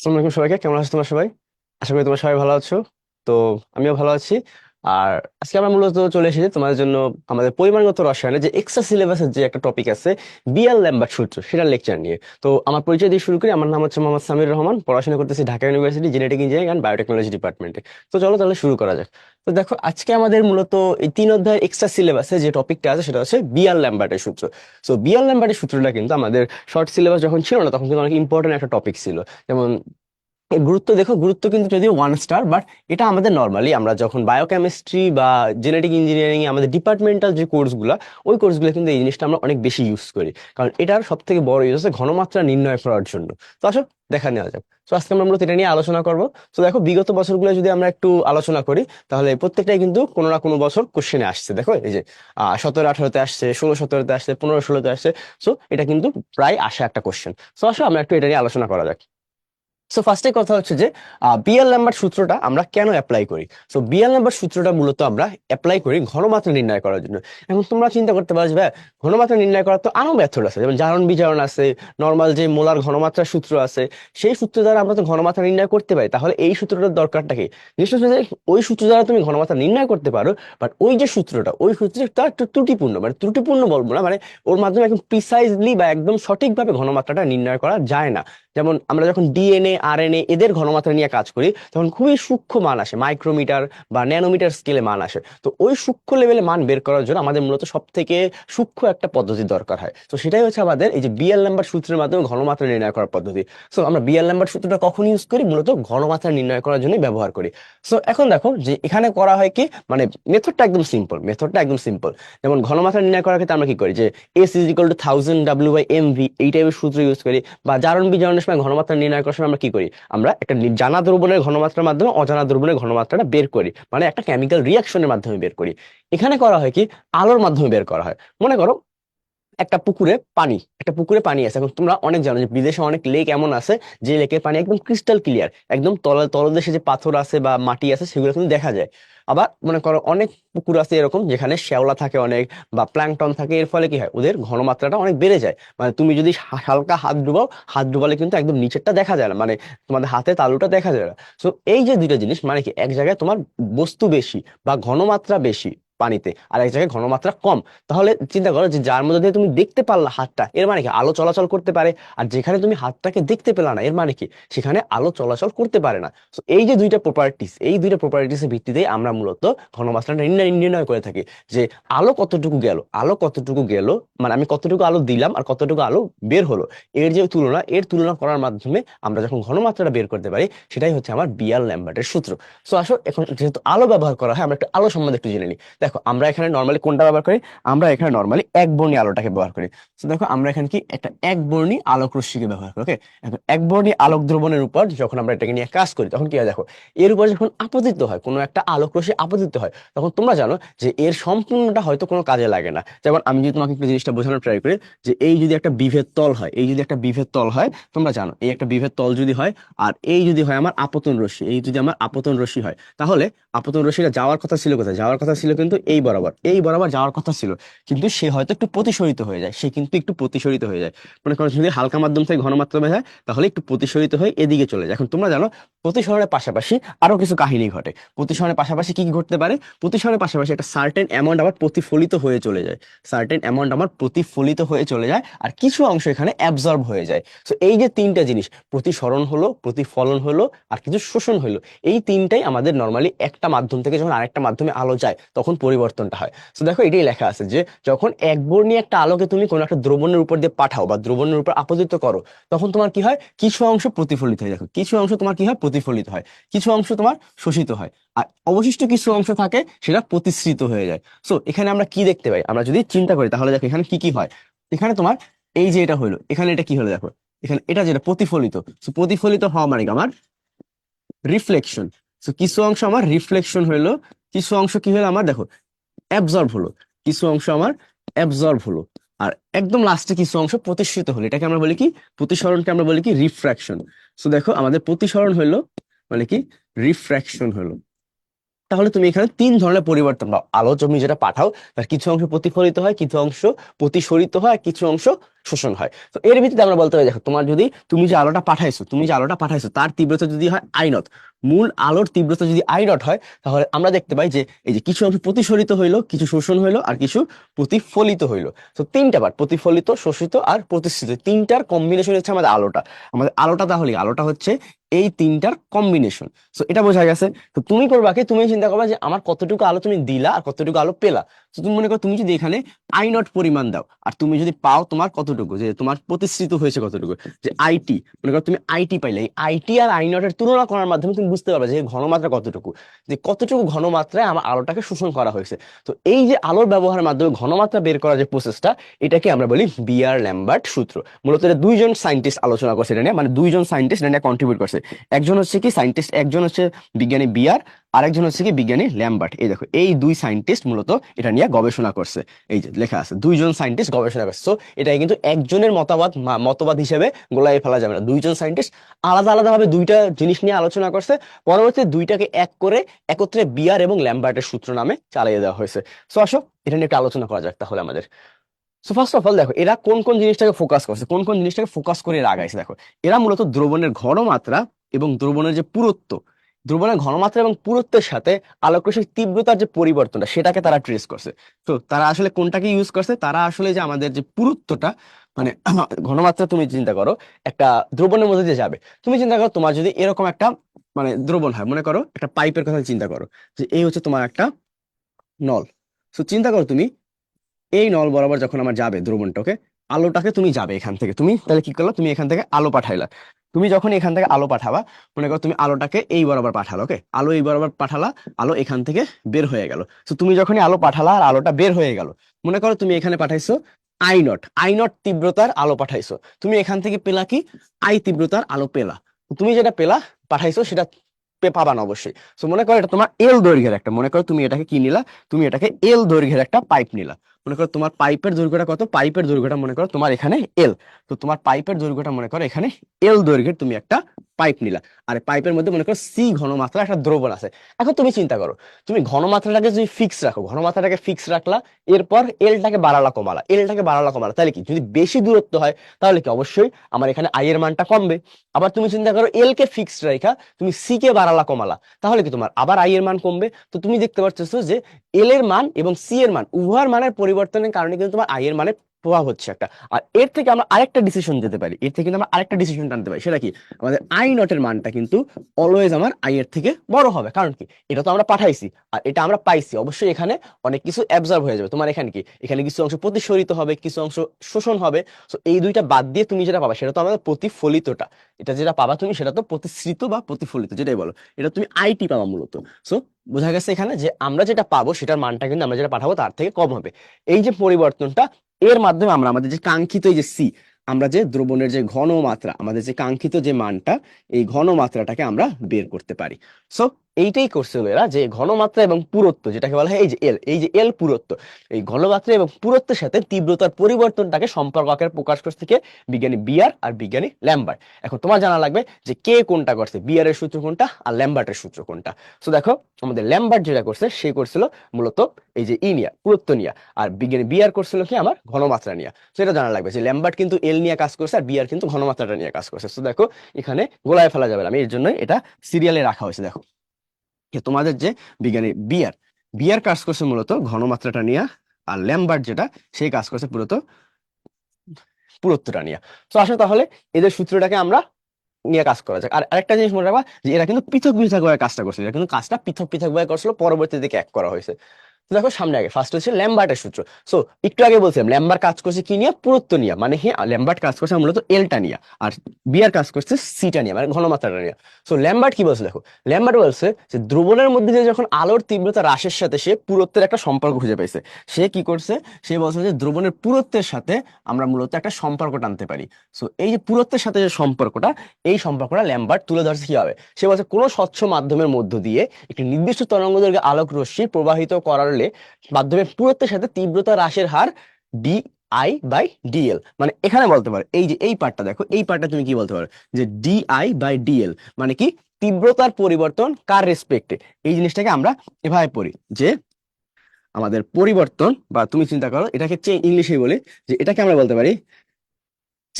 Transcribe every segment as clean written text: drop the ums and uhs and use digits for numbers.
আসসালামু আলাইকুম সবাইকে, কেমন আছো তোমরা সবাই? আশা করি তোমরা সবাই ভালো আছো। তো আমিও ভালো আছি। আর আজকে আমরা মূলত চলে এসেছি তোমাদের জন্য আমাদের পরিমাণগত রসায়নে যে এক্সট্রা সিলেবাসের যে একটা টপিক আছে, বিয়ার ল্যাম্বার্ট সূত্র, সেটার লেকচার নিয়ে। তো আমার পরিচয় দিয়ে শুরু করি। আমার নাম হচ্ছে মোহাম্মদ সামির রহমান, পড়াশোনা করতেছি Dhaka university genetic engineering and biotechnology ডিপার্টমেন্টে। তো চলো তাহলে শুরু করা যাক। তো দেখো, আজকে আমাদের মূলত এই 3 অধ্যায়ের এক্সট্রা সিলেবাসে যে টপিকটা আছে সেটা হচ্ছে বিয়ার ল্যাম্বার্টের সূত্র। সো বিয়ার ল্যাম্বার্টের সূত্রটা কিন্তু আমাদের শর্ট সিলেবাস যখন ছিল না, তখন কিন্তু অনেক ইম্পর্টেন্ট একটা টপিক ছিল। যেমন এর গুরুত্ব দেখো, গুরুত্ব কিন্তু যদিও 1 স্টার, বাট এটা আমাদের নর্মালি আমরা যখন বায়োকেমিস্ট্রি বা জেনেটিক ইঞ্জিনিয়ারিং এ আমাদের ডিপার্টমেন্টাল যে কোর্সগুলো, ওই কোর্সগুলো কিন্তু এই জিনিসটা আমরা অনেক বেশি ইউজ করি। কারণ এটার সব থেকে বড় ইউজ হচ্ছে ঘনমাত্রা নির্ণয় করার জন্য। তো আসো দেখা নেওয়া যাক। তো আজকে আমরা মূলত এটা নিয়ে আলোচনা করবো। তো দেখো, বিগত বছরগুলো যদি আমরা একটু আলোচনা করি, তাহলে প্রত্যেকটাই কিন্তু কোনো না কোনো বছর কোশ্চেনে আসছে। দেখো এই যে 17-18-তে আসছে, 16-17-তে আসছে, 15-16-তে আসছে। সো এটা কিন্তু প্রায় আসা একটা কোশ্চেন। তো আসো আমরা একটু এটা নিয়ে আলোচনা করা যাক। সো ফার্স্টে কথা হচ্ছে যে বিএল ল্যাম্বার্ট সূত্রটা আমরা কেন অ্যাপ্লাই করি। সো বিএল ল্যাম্বার্ট সূত্রটা মূলত আমরা অ্যাপ্লাই করি ঘনমাত্রা নির্ণয় করার জন্য। এখন তোমরা চিন্তা করতে পারো যে ভাই, ঘনমাত্রা নির্ণয় করার তো আরো মেথড আছে, যেমন জারণ বিজারণ আছে, নর্মাল যে মোলার ঘনমাত্রার সূত্র আছে, সেই সূত্র দ্বারা আমরা তো ঘনমাত্রা নির্ণয় করতে পারি। তাহলে এই সূত্রটার দরকারটা কি? জিনিসটা হচ্ছে যে ওই সূত্র দ্বারা তুমি ঘনমাত্রা নির্ণয় করতে পারো, বাট ওই যে সূত্রটা, ওই সূত্রটা একটু ত্রুটিপূর্ণ, মানে ত্রুটিপূর্ণ বলবো না, মানে ওর মাধ্যমে একদম প্রিসাইজলি বা একদম সঠিকভাবে ঘনমাত্রাটা নির্ণয় করা যায় না। যেমন আমরা যখন ডিএনএ আরএনএ এদের ঘনমাত্রা নিয়ে কাজ করি, তখন খুবই সূক্ষ্ম মান আসে, মাইক্রোমিটার বা ন্যানোমিটার স্কেলে মান আসে। তো ওই সূক্ষ্ম লেভেলে মান বের করার জন্য আমাদের মূলত সব থেকে সূক্ষ্ম একটা পদ্ধতি দরকার হয়। তো সেটাই হচ্ছে আমাদের এই যে বিএল নাম্বার সূত্রের মাধ্যমে ঘনমাত্রা নির্ণয় করার পদ্ধতি। সো আমরা বিএল নাম্বার সূত্রটা কখন ইউজ করি? মূলত ঘনমাত্রা নির্ণয় করার জন্যই ব্যবহার করি। সো এখন দেখো যে এখানে করা হয় কি, মানে মেথডটা একদম সিম্পল। যেমন ঘনমাত্রা নির্ণয় করার ক্ষেত্রে আমরা কি করি, যে S is equal two 1000 W/mv, এই টাইপের সূত্র ইউজ করি। বা জারণ বিজারণের সময় ঘনমাত্রা নির্ণয় করার সময় আমরা কি করি, আমরা একটা জানা দ্রবণের ঘনমাত্রার মাধ্যমে অজানা দ্রবণের ঘনমাত্রাটা বের করি, মানে একটা কেমিক্যাল রিয়াকশনের মাধ্যমে বের করি। এখানে করা হয় কি, আলোর মাধ্যমে বের করা হয়। মনে করো একটা পুকুরে পানি আছে। এখন তোমরা অনেক জানো যে বিদেশে অনেক লেক এমন আছে, যে লেকের পানি একদম ক্রিস্টাল ক্লিয়ার, একদম তলদেশে যে পাথর আছে বা মাটি আছে সেগুলো কিন্তু দেখা যায়। আবার মনে করো অনেক পুকুর আছে এরকম, যেখানে শ্যাওলা থাকে অনেক বা প্ল্যাংটন থাকে। এর ফলে কি হয়, ওদের ঘনমাত্রাটা অনেক বেড়ে যায়। মানে তুমি যদি হালকা হাত ডুবাও, হাত ডুবালে কিন্তু একদম নিচেরটা দেখা যায় না, মানে তোমাদের হাতে তালুটা দেখা যায় না। তো এই যে দুইটা জিনিস, মানে কি, এক জায়গায় তোমার বস্তু বেশি বা ঘনমাত্রা বেশি পানিতে, আর এক জায়গায় ঘনমাত্রা কম। তাহলে চিন্তা করো যে যার মধ্যে দিয়ে তুমি দেখতে পারলা হাতটা, এর মানে কি আলো চলাচল করতে পারে। আর যেখানে তুমি হাতটাকে দেখতে পেলা না, এর মানে কি সেখানে আলো চলাচল করতে পারে না। তো এই যে দুইটা প্রপার্টিস এর ভিত্তিতে আমরা মূলত ঘনমাত্রাটা নির্ণয় করে থাকি। যে আলো কতটুকু গেল, মানে আমি কতটুকু আলো দিলাম আর কতটুকু আলো বের হলো, এর তুলনা করার মাধ্যমে আমরা যখন ঘনমাত্রাটা বের করতে পারি, সেটাই হচ্ছে আমার বিয়ার ল্যাম্বার্টের সূত্র। তো আসো, এখন যেহেতু আলো ব্যবহার করা হয়, আমরা একটু আলো সম্বন্ধে একটু জেনে নিই। দেখো, আমরা এখানে নর্মালি কোনটা ব্যবহার করি, আমরা এখানে নর্মালি একবর্ণী আলোটাকে ব্যবহার করি। তো দেখো, আমরা এখানে কি একটা একবর্ণী আলোক রশ্মিকে ব্যবহার করি। ওকে, এখন একবর্ণী আলোক দ্রবণের উপর যখন আমরা এটাকে নিয়ে কাজ করি, তখন কি হয় দেখো, এর উপর যখন আপতিত হয়, কোনো একটা আলোক রশ্মি আপতিত হয়, তখন তোমরা জানো যে এর সম্পূর্ণটা হয়তো কোনো কাজে লাগে না। যেমন আমি যদি তোমাকে একটু জিনিসটা বোঝানোর ট্রাই করি, যে এই যদি একটা বিভেদ তল হয়, তোমরা জানো এই একটা বিভেদ তল যদি হয়, আর এই যদি হয় আমার আপতন রশ্মি, এই যদি আমার আপতন রশ্মি হয়, তাহলে আপতন রশ্মিটা যাওয়ার কথা ছিল কোথায়? যাওয়ার কথা ছিল কিন্তু এই বরাবর যাওয়ার কথা ছিল। কিন্তু সে হয়তো একটু প্রতিসরিত হয়ে যায়, মনে করো যদি হালকা মাধ্যম থেকে ঘনমাত্রা হয়, তাহলে একটু প্রতিসরিত হয়ে এদিকে চলে যায়। এখন তোমরা জানো প্রতিসরণের পাশাপাশি আরো কিছু কাহিনী ঘটে। প্রতিসরণের পাশাপাশি কি কি ঘটতে পারে? প্রতিসরণের পাশাপাশি একটা সার্টেন অ্যামাউন্ট আবার প্রতিফলিত হয়ে চলে যায়, আর কিছু অংশ এখানে অ্যাবজর্ব হয়ে যায়। তো এই যে তিনটা জিনিস, প্রতিসরণ হলো, প্রতিফলন হলো, আর কিছু শোষণ হলো, এই তিনটাই আমাদের নর্মালি একটা মাধ্যম থেকে যখন আরেকটা মাধ্যমে আলো যায়, তখন পরিবর্তনটা হয়। তো দেখো, এটাই লেখা আছে যে যখন একবর্ণী একটা আলোকে তুমি কোনো একটা দ্রবণের উপর দিয়ে পাঠাও বা দ্রবণের উপর আপতিত করো, তখন তোমার কি হয়, কিছু অংশ প্রতিফলিত হয়। দেখো, কিছু অংশ তোমার কি হয়, প্রতিফলিত হয়, কিছু অংশ তোমার শোষিত হয়, আর অবশিষ্ট কিছু অংশ থাকে সেটা প্রতিসৃত হয়ে যায়। সো এখানে আমরা কি দেখতে পাই, আমরা যদি চিন্তা করি, তাহলে দেখো এখানে কি কি হয়। এখানে তোমার এই যে এটা হলো, এখানে এটা কি হলো দেখো, এখানে এটা যেটা প্রতিফলিত। সো প্রতিফলিত হওয়া মানে কি আমার রিফ্লেকশন। তো কিছু অংশ আমার রিফ্লেকশন হইলো, কিছু অংশ কি হলো আমার দেখো অ্যাবজর্ব হলো, কিছু অংশ আমার অ্যাবজর্ব হলো, আর একদম লাস্টে কিছু অংশ প্রতিসৃত হলো। এটাকে আমরা বলি কি, প্রতিসরণকে আমরা বলি কি রিফ্র্যাকশন। সো দেখো, আমাদের প্রতিসরণ হইলো মানে কি, রিফ্র্যাকশন হলো। তাহলে তুমি এখানে 3 ধরনের পরিবর্তন পাও। আলো তুমি যেটা পাঠাও, তার কিছু অংশ প্রতিফলিত হয়, কিছু অংশ প্রতিসরিত হয়, আর কিছু অংশ শোষণ হয়। তো এর ভিত্তিতে আমরা বলতে পারি দেখো তোমার যদি তুমি যে আলোটা পাঠাইছো তার তীব্রতা যদি হয় আই নট, মূল আলোর তীব্রতা যদি আই নট হয়, তাহলে আমরা দেখতে পাই যে এই যে কিছু অংশ প্রতিসরিত হইলো, কিছু শোষণ হইলো, আর কিছু প্রতিফলিত হইলো। তো তিনটা পার্ট, প্রতিফলিত, শোষিত আর প্রতিসৃত, তিনটার কম্বিনেশন হচ্ছে আমাদের আলোটা। আমাদের আলোটা তাহলে আলোটা হচ্ছে এই তিনটার কম্বিনেশন। তো এটা বোঝা গেছে। তো তুমি করবা কি, তুমি চিন্তা করবা যে আমার কতটুকু আলো তুমি দিলা আর কতটুকু আলো পেলা। তো তুমি মনে করো তুমি যদি এখানে আই নট পরিমাণ দাও আর তুমি যদি পাও তোমার কতটুকু, যে তোমার প্রতিশ্রিত হয়েছে কতটুকু, যে আইটি, মনে করো তুমি আইটি পাইলে, এই আইটি আর আই নট এর তুলনা করার মাধ্যমে তুমি বুঝতে পারবে যে ঘনমাত্রা কতটুকু, যে কতটুকু ঘনমাত্রায় আমার আলোটাকে শোষণ করা হয়েছে। তো এই যে আলোর ব্যবহারের মাধ্যমে ঘনমাত্রা বের করার যে প্রসেসটা, এটাকে আমরা বলি বিয়ার ল্যাম্বার্ট সূত্র। মূলত এটা দুইজন সায়েন্টিস্ট আলোচনা করছে এটা নিয়ে, মানে দুইজন সায়েন্টিস্ট এটা নিয়ে কন্ট্রিবিউট করছে। একজন হচ্ছে কি সায়েন্টিস্ট, একজন হচ্ছে বিজ্ঞানী বিয়ার, আরেকজন হচ্ছে কি বিজ্ঞানী ল্যাম্বার্ট। এই দেখো এই দুই সায়েন্টিস্ট মূলত এটা নিয়ে গবেষণা করছে। এই যে লেখা আছে দুইজন সায়েন্টিস্ট গবেষণা করছে। তো এটাকে কিন্তু একজনের মতবাদ হিসেবে গোলাই ফেলা যাবে না। দুইজন সায়েন্টিস্ট আলাদা আলাদা ভাবে দুইটা জিনিস নিয়ে আলোচনা করছে, পরবর্তীতে দুইটাকে এক করে একত্রে বিয়ার এবং ল্যাম্বার্টের সূত্র নামে চালিয়ে দেওয়া হয়েছে। সো আসো এটা নিয়ে একটা আলোচনা করা যাক তাহলে আমাদের। সো ফার্স্ট অফ অল দেখো এরা কোন কোন জিনিসটাকে ফোকাস করছে, কোন কোন জিনিসটাকে ফোকাস করে এরা আগাইছে। দেখো এরা মূলত দ্রবণের ঘনমাত্রা এবং দ্রবণের যে পুরুত্ব, দ্রবণের ঘনমাত্রা এবং পুরুত্বের সাথে আলোকরশ্মির তীব্রতার যে পরিবর্তনটা সেটাকে তারা ট্রেস করছে। তো তারা আসলে কোনটাকে ইউজ করছে, তারা আসলে যে আমাদের যে পুরুত্বটা, মানে ঘনমাত্রা, তুমি চিন্তা করো একটা দ্রবণের মধ্যে দিয়ে যাবে, তুমি চিন্তা করো তোমার যদি এরকম একটা মানে দ্রবণ হয়, মনে করো একটা পাইপের কথা চিন্তা করো, যে এই হচ্ছে তোমার একটা নল। তো চিন্তা করো তুমি এই নল বরাবর যখন আমার যাবে দ্রবণটাকে, আলোটাকে তুমি যাবে এখান থেকে, তুমি তাহলে কি করলো, তুমি এখান থেকে আলো পাঠাইলা। তুমি যখন এখান থেকে আলো পাঠাবা, মনে করো তুমি আলোটাকে এই বরাবর পাঠালো, ওকে, আলো এই বরাবর পাঠালা, আলো এখান থেকে বের হয়ে গেল। তো তুমি যখনই আলো পাঠালা আর আলোটা বের হয়ে গেল, মনে করো তুমি এখানে পাঠাইছো আই নট তীব্রতার আলো পাঠাইছো, তুমি এখান থেকে পেলা কি, আই তীব্রতার আলো পেলা। তো তুমি যেটা পেলা পাঠাইছো সেটা পাবা না অবশ্যই। তো মনে করো এটা তোমার এল দৈর্ঘ্যের একটা, মনে করো তুমি এটাকে কি নিলা, তুমি এটাকে এল দৈর্ঘ্যের একটা পাইপ নিলা। মনে করো তোমার পাইপের দৈর্ঘ্যটা কত, পাইপের দৈর্ঘ্যটা মনে করো তোমার এখানে এল। তো তোমার পাইপের দৈর্ঘ্যটা মনে করো এখানে এল দৈর্ঘ্যের তুমি একটা পাইপ নিলা, আর পাইপের মধ্যে মনে করো সি ঘনমাত্রা একটা দ্রবণ আছে। এখন তুমি চিন্তা করো, তুমি ঘনমাত্রাটাকে যদি ফিক্স রাখো, ঘনমাত্রাটাকে ফিক্স রাখলা, এরপর এলটাকে বাড়ালা কমালা, এলটাকে বাড়ালা কমালা, তাহলে কি যদি বেশি দূরত্ব হয় তাহলে কি অবশ্যই আমার এখানে আই এর মানটা কমবে। আবার তুমি চিন্তা করো এল কে ফিক্সড রাখা, তুমি সি কে বাড়ালা কমালা, তাহলে কি তোমার আবার আই এর মান কমবে। তো তুমি দেখতে পাচ্ছ যে এল এর মান এবং সি এর মান উভয়ের মানের পরিবর্তনের কারণে কিন্তু তোমার আই এর মানে প্রভাব হচ্ছে একটা। আর এর থেকে আমরা আরেকটা ডিসিশন যেতে পারি, এর থেকে কিন্তু আমরা আরেকটা ডিসিশন টানতে পারি, সেটা কি, আমাদের আই নটের মানটা কিন্তু অলওয়েজ আমার আই এর থেকে বড় হবে। কারণ কি, এটা তো আমরা পাঠাইছি আর এটা আমরা পাইছি, অবশ্যই এখানে অনেক কিছু অ্যাবজর্ব হয়ে যাবে। তোমার এখানে কি, এখানে কিছু অংশ প্রতিসরিত হবে, কিছু অংশ শোষণ হবে। তো এই দুইটা বাদ দিয়ে তুমি যেটা পাবা সেটা তো আমাদের প্রতিফলিতটা, এটা যেটা পাবা তুমি সেটা তো প্রতিশ্রিত বা প্রতিফলিত যেটাই বলো, এটা তুমি আইটি পাবা মূলত। সো বোঝা গেছে এখানে যে আমরা যেটা পাবো সেটার মানটা কিন্তু আমরা যেটা পাঠাবো তার থেকে কম হবে। এই যে পরিবর্তনটা, এর মাধ্যমে আমরা আমাদের যে কাঙ্ক্ষিত এই যে সি, আমরা যে দ্রবণের যে ঘনমাত্রা, আমাদের যে কাঙ্ক্ষিত যে মানটা, এই ঘনমাত্রাটাকে আমরা বের করতে পারি। সো এইটাই করছিল এরা, যে ঘনমাত্রা এবং পুরুত্ব যেটাকে বলা হয় এই যে এল, এই যে এল পুরুত্ব, এই ঘনমাত্রা এবং পুরুত্বের সাথে তীব্রতার পরিবর্তনটাকে সম্পর্ক আকারে প্রকাশ করতে থেকে বিজ্ঞানী বিয়ার আর বিজ্ঞানী ল্যাম্বার্ট। এখন তোমার জানা লাগবে যে কে কোনটা করছে, বিয়ারের সূত্র কোনটা আর ল্যাম্বার্টের সূত্র কোনটা। সো দেখো আমাদের ল্যাম্বার্ট যেটা করছে সে করছিল মূলত এই যে ই নিয়া, পুরুত্ব নিয়া, আর বিজ্ঞানী বিয়ার করছিল কি আমার ঘনমাত্রা নিয়া। সেটা জানা লাগবে যে ল্যাম্বার্ট কিন্তু এল নিয়ে কাজ করছে আর বিয়ার কিন্তু ঘনমাত্রাটা নিয়ে কাজ করছে। তো দেখো এখানে গোলায় ফেলা যাবে না, আমি এর জন্য এটা সিরিয়ালে রাখা হয়েছে। দেখো তোমাদের যে বিজ্ঞানী বিয়ার, বিয়ার কাজ করছে মূলত ঘনমাত্রাটা নিয়ে, আর ল্যাম্বার্ট যেটা সেই কাজ করছে মূলত পুরুত্বটা নিয়ে। তো আসলে তাহলে এদের সূত্রটাকে আমরা নিয়ে কাজ করা যাক। আর আরেকটা জিনিস মনে রাখবা যে এরা কিন্তু পৃথক পৃথক ভাবে কাজটা করছিল, এরা কিন্তু কাজটা পৃথক পৃথক ভাবে করছিল, পরবর্তী দিকে এক করা হয়েছে। তো দেখো সামনে আগে ফার্স্ট হচ্ছে ল্যাম্বার্টের সূত্র। সো একটু আগে বলছিলাম ল্যাম্বার্ট কাজ করছে কি নিয়ে, পুরুত্ব নিয়ে, মানে হ্যাঁ ল্যাম্বার্ট কাজ করছে মূলত এলটা নিয়ে, আর বিয়ার কাজ করছে সিটা নিয়ে, মানে ঘনমাত্রাটা নিয়ে। সো ল্যাম্বার্ট কি বলছে দেখো, ল্যাম্বার্ট বলছে যে দ্রবণের মধ্যে যে যখন আলোর তীব্রতা হ্রাসের সাথে সে পুরুত্বের একটা সম্পর্ক খুঁজে পাইছে, সে কি করছে, সে বলছে যে দ্রবণের পুরুত্বের সাথে আমরা মূলত একটা সম্পর্ক টানতে পারি। সো এই যে পুরুত্বের সাথে যে সম্পর্কটা, এই সম্পর্কটা ল্যাম্বার্ট তুলে ধরছে কিভাবে, সে বলছে কোনো স্বচ্ছ মাধ্যমের মধ্য দিয়ে একটি নির্দিষ্ট তরঙ্গদৈর্ঘ্যে আলোক রশ্মি প্রবাহিত করালে মাধ্যমে পুরুত্বের সাথে তীব্রতা হ্রাসের হার ডি আই বাই ডিএল। মানে এখানে বলতে পারো এই যে এই পার্টটা দেখো, এই পার্টটা তুমি কি বলতে পারো যে ডি আই বাই ডিএল মানে কি, তীব্রতার পরিবর্তন কার রেসপেক্টে। এই জিনিসটাকে আমরা এভাবে পড়ি যে আমাদের পরিবর্তন, বা তুমি চিন্তা করো এটাকে ইংলিশে বলি, যে এটাকে আমরা বলতে পারি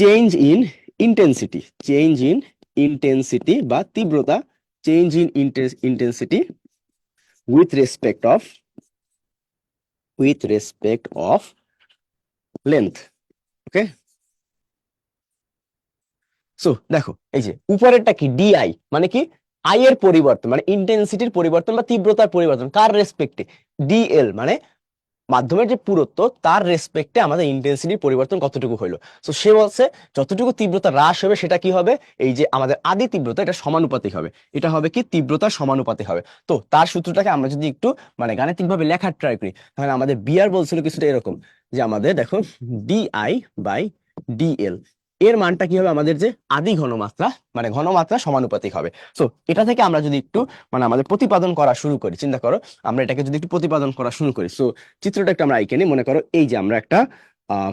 change in intensity, change in intensity বা তীব্রতা, change in intensity with respect of, with respect of length. Okay, so দেখো এই যে উপরেরটা কি ডিআই, মানে কি আই এর পরিবর্তন, মানে ইন্টেন্সিটির পরিবর্তন বা তীব্রতার পরিবর্তন কার রেসপেক্টে, ডিএল মানে মাধ্যমের যে পুরুত্ব তার রেসপেক্টে আমাদের ইন্টেন্সিটির পরিবর্তন কতটুকু হইলো। তো সে বলছে যতটুকু তীব্রতা হ্রাস হবে সেটা কি হবে, এই যে আমাদের আদি তীব্রতা এটা সমানুপাতিক হবে, এটা হবে কি তীব্রতার সমানুপাতিক হবে। তো তার সূত্রটাকে আমরা যদি একটু মানে গাণিতিক ভাবে লেখার ট্রাই করি, তাহলে আমাদের বিআর বলছিল কিছুটা এরকম, যে আমাদের দেখো ডিআই বাই ডিএল এর মানটা কি হবে, আমাদের যে আদি ঘনমাত্রা মানে ঘনমাত্রা সমানুপাতিক হবে। তো এটা থেকে আমরা যদি একটু মানে আমাদের প্রতিপাদন করা শুরু করি, চিন্তা করো আমরা এটাকে যদি একটু প্রতিপাদন করা শুরু করি। সো চিত্রটা একটু আমরা আইকে নিই, মনে করো এই যে আহ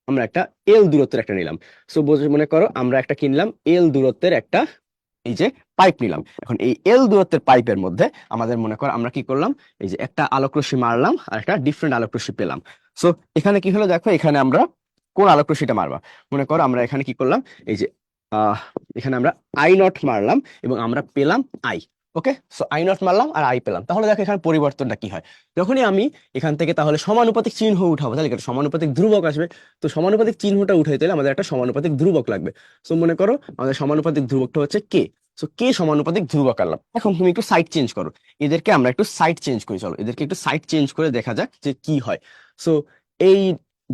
আমরা একটা এল দূরত্বের একটা নিলাম। সো মনে করো আমরা একটা কিনলাম এল দূরত্বের একটা এই যে পাইপ নিলাম। এখন এই এল দূরত্বের পাইপের মধ্যে আমাদের মনে করো আমরা কি করলাম, এই যে একটা আলোক রশ্মি মারলাম আর একটা ডিফারেন্ট আলোক রশ্মি পেলাম। সো এখানে কি হলো দেখো, এখানে আমরা কোন আলোক রশ্মিটা মারবা, মনে করো আমরা এখানে কি করলাম, এই যে আহ এখানে আমরা আই নট মারলাম এবং আমরা পেলাম I. Okay, so I not মারলাম আর আই পেলাম। তাহলে দেখো এখানে পরিবর্তনটা কি হয়, যখনই আমি এখান থেকে তাহলে সমানুপাতিক চিহ্ন উঠাবো তাহলে একটা সমানুপাতিক ধ্রুবক আসবে। তো সমানুপাতিক চিহ্নটা উঠাইতে হলে আমাদের একটা সমানুপাতিক ধ্রুবক লাগবে। সো মনে করো আমাদের সমানুপাতিক ধ্রুবকটা হচ্ছে কে। সো কে সমানুপাতিক ধ্রুবক আনলাম। এখন তুমি একটু সাইড চেঞ্জ করো, এদেরকে আমরা একটু সাইড চেঞ্জ করি, চলো এদেরকে একটু সাইড চেঞ্জ করে দেখা যাক যে কি হয়। সো এই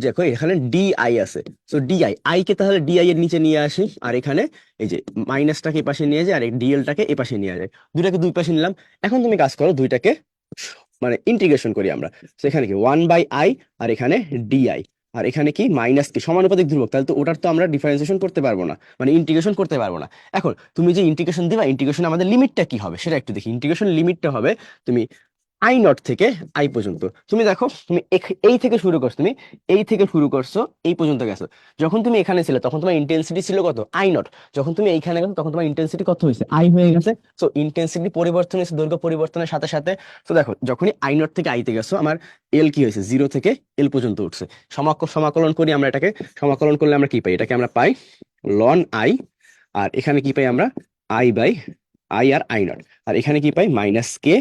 দেখো এখানে ডিআই আছে, সো ডিআই আই কে তাহলে ডিআই এর নিচে নিয়ে আসি, আর এখানে এই যে মাইনাসটাকে এই পাশে নিয়ে যায় আর ডিএলটাকে এ পাশে নিয়ে যায়, দুইটাকে দুই পাশে নিলাম। এখন তুমি কাজ করো দুইটাকে মানে ইন্টিগ্রেশন করি আমরা। তো এখানে কি 1/i আর এখানে ডিআই, আর এখানে কি মাইনাস কি সমানুপাতিক ধ্রুবক, তাহলে তো ওটার তো আমরা ডিফারেন্সিয়েশন করতে পারবো না, মানে ইন্টিগ্রেশন করতে পারবো না। এখন তুমি যে ইন্টিগ্রেশন দিবা, ইন্টিগ্রেশন আমাদের লিমিটটা কি হবে সেটা একটু দেখি। ইন্টিগ্রেশন লিমিটটা হবে তুমি আই নট থেকে আই পর্যন্ত, তুমি দেখো তুমি এই থেকে শুরু করছো, তুমি এই থেকে শুরু করছো এই পর্যন্ত গেছো। যখন তুমি এখানে ছিলে তখন তোমার ইন্টেন্সিটি ছিল কত, আই নট। যখন তুমি এইখানে গেছো তখন তোমার ইন্টেন্সিটি কত হয়েছে, আই হয়ে গেছে। সো ইন্টেন্সিটি পরিবর্তন হয়েছে দৈর্ঘ্য পরিবর্তনের সাথে সাথে। তো দেখো যখনই আই নট থেকে আইতে গেছো আমার এল কি হয়েছে, জিরো থেকে এল পর্যন্ত উঠছে। সমাকলন করি আমরা এটাকে, সমাকলন করলে আমরা কি পাই, এটাকে আমরা পাই লন আই, আর এখানে কি পাই আমরা আই বাই আই আর আই নট, আর এখানে কি পাই মাইনাস কে,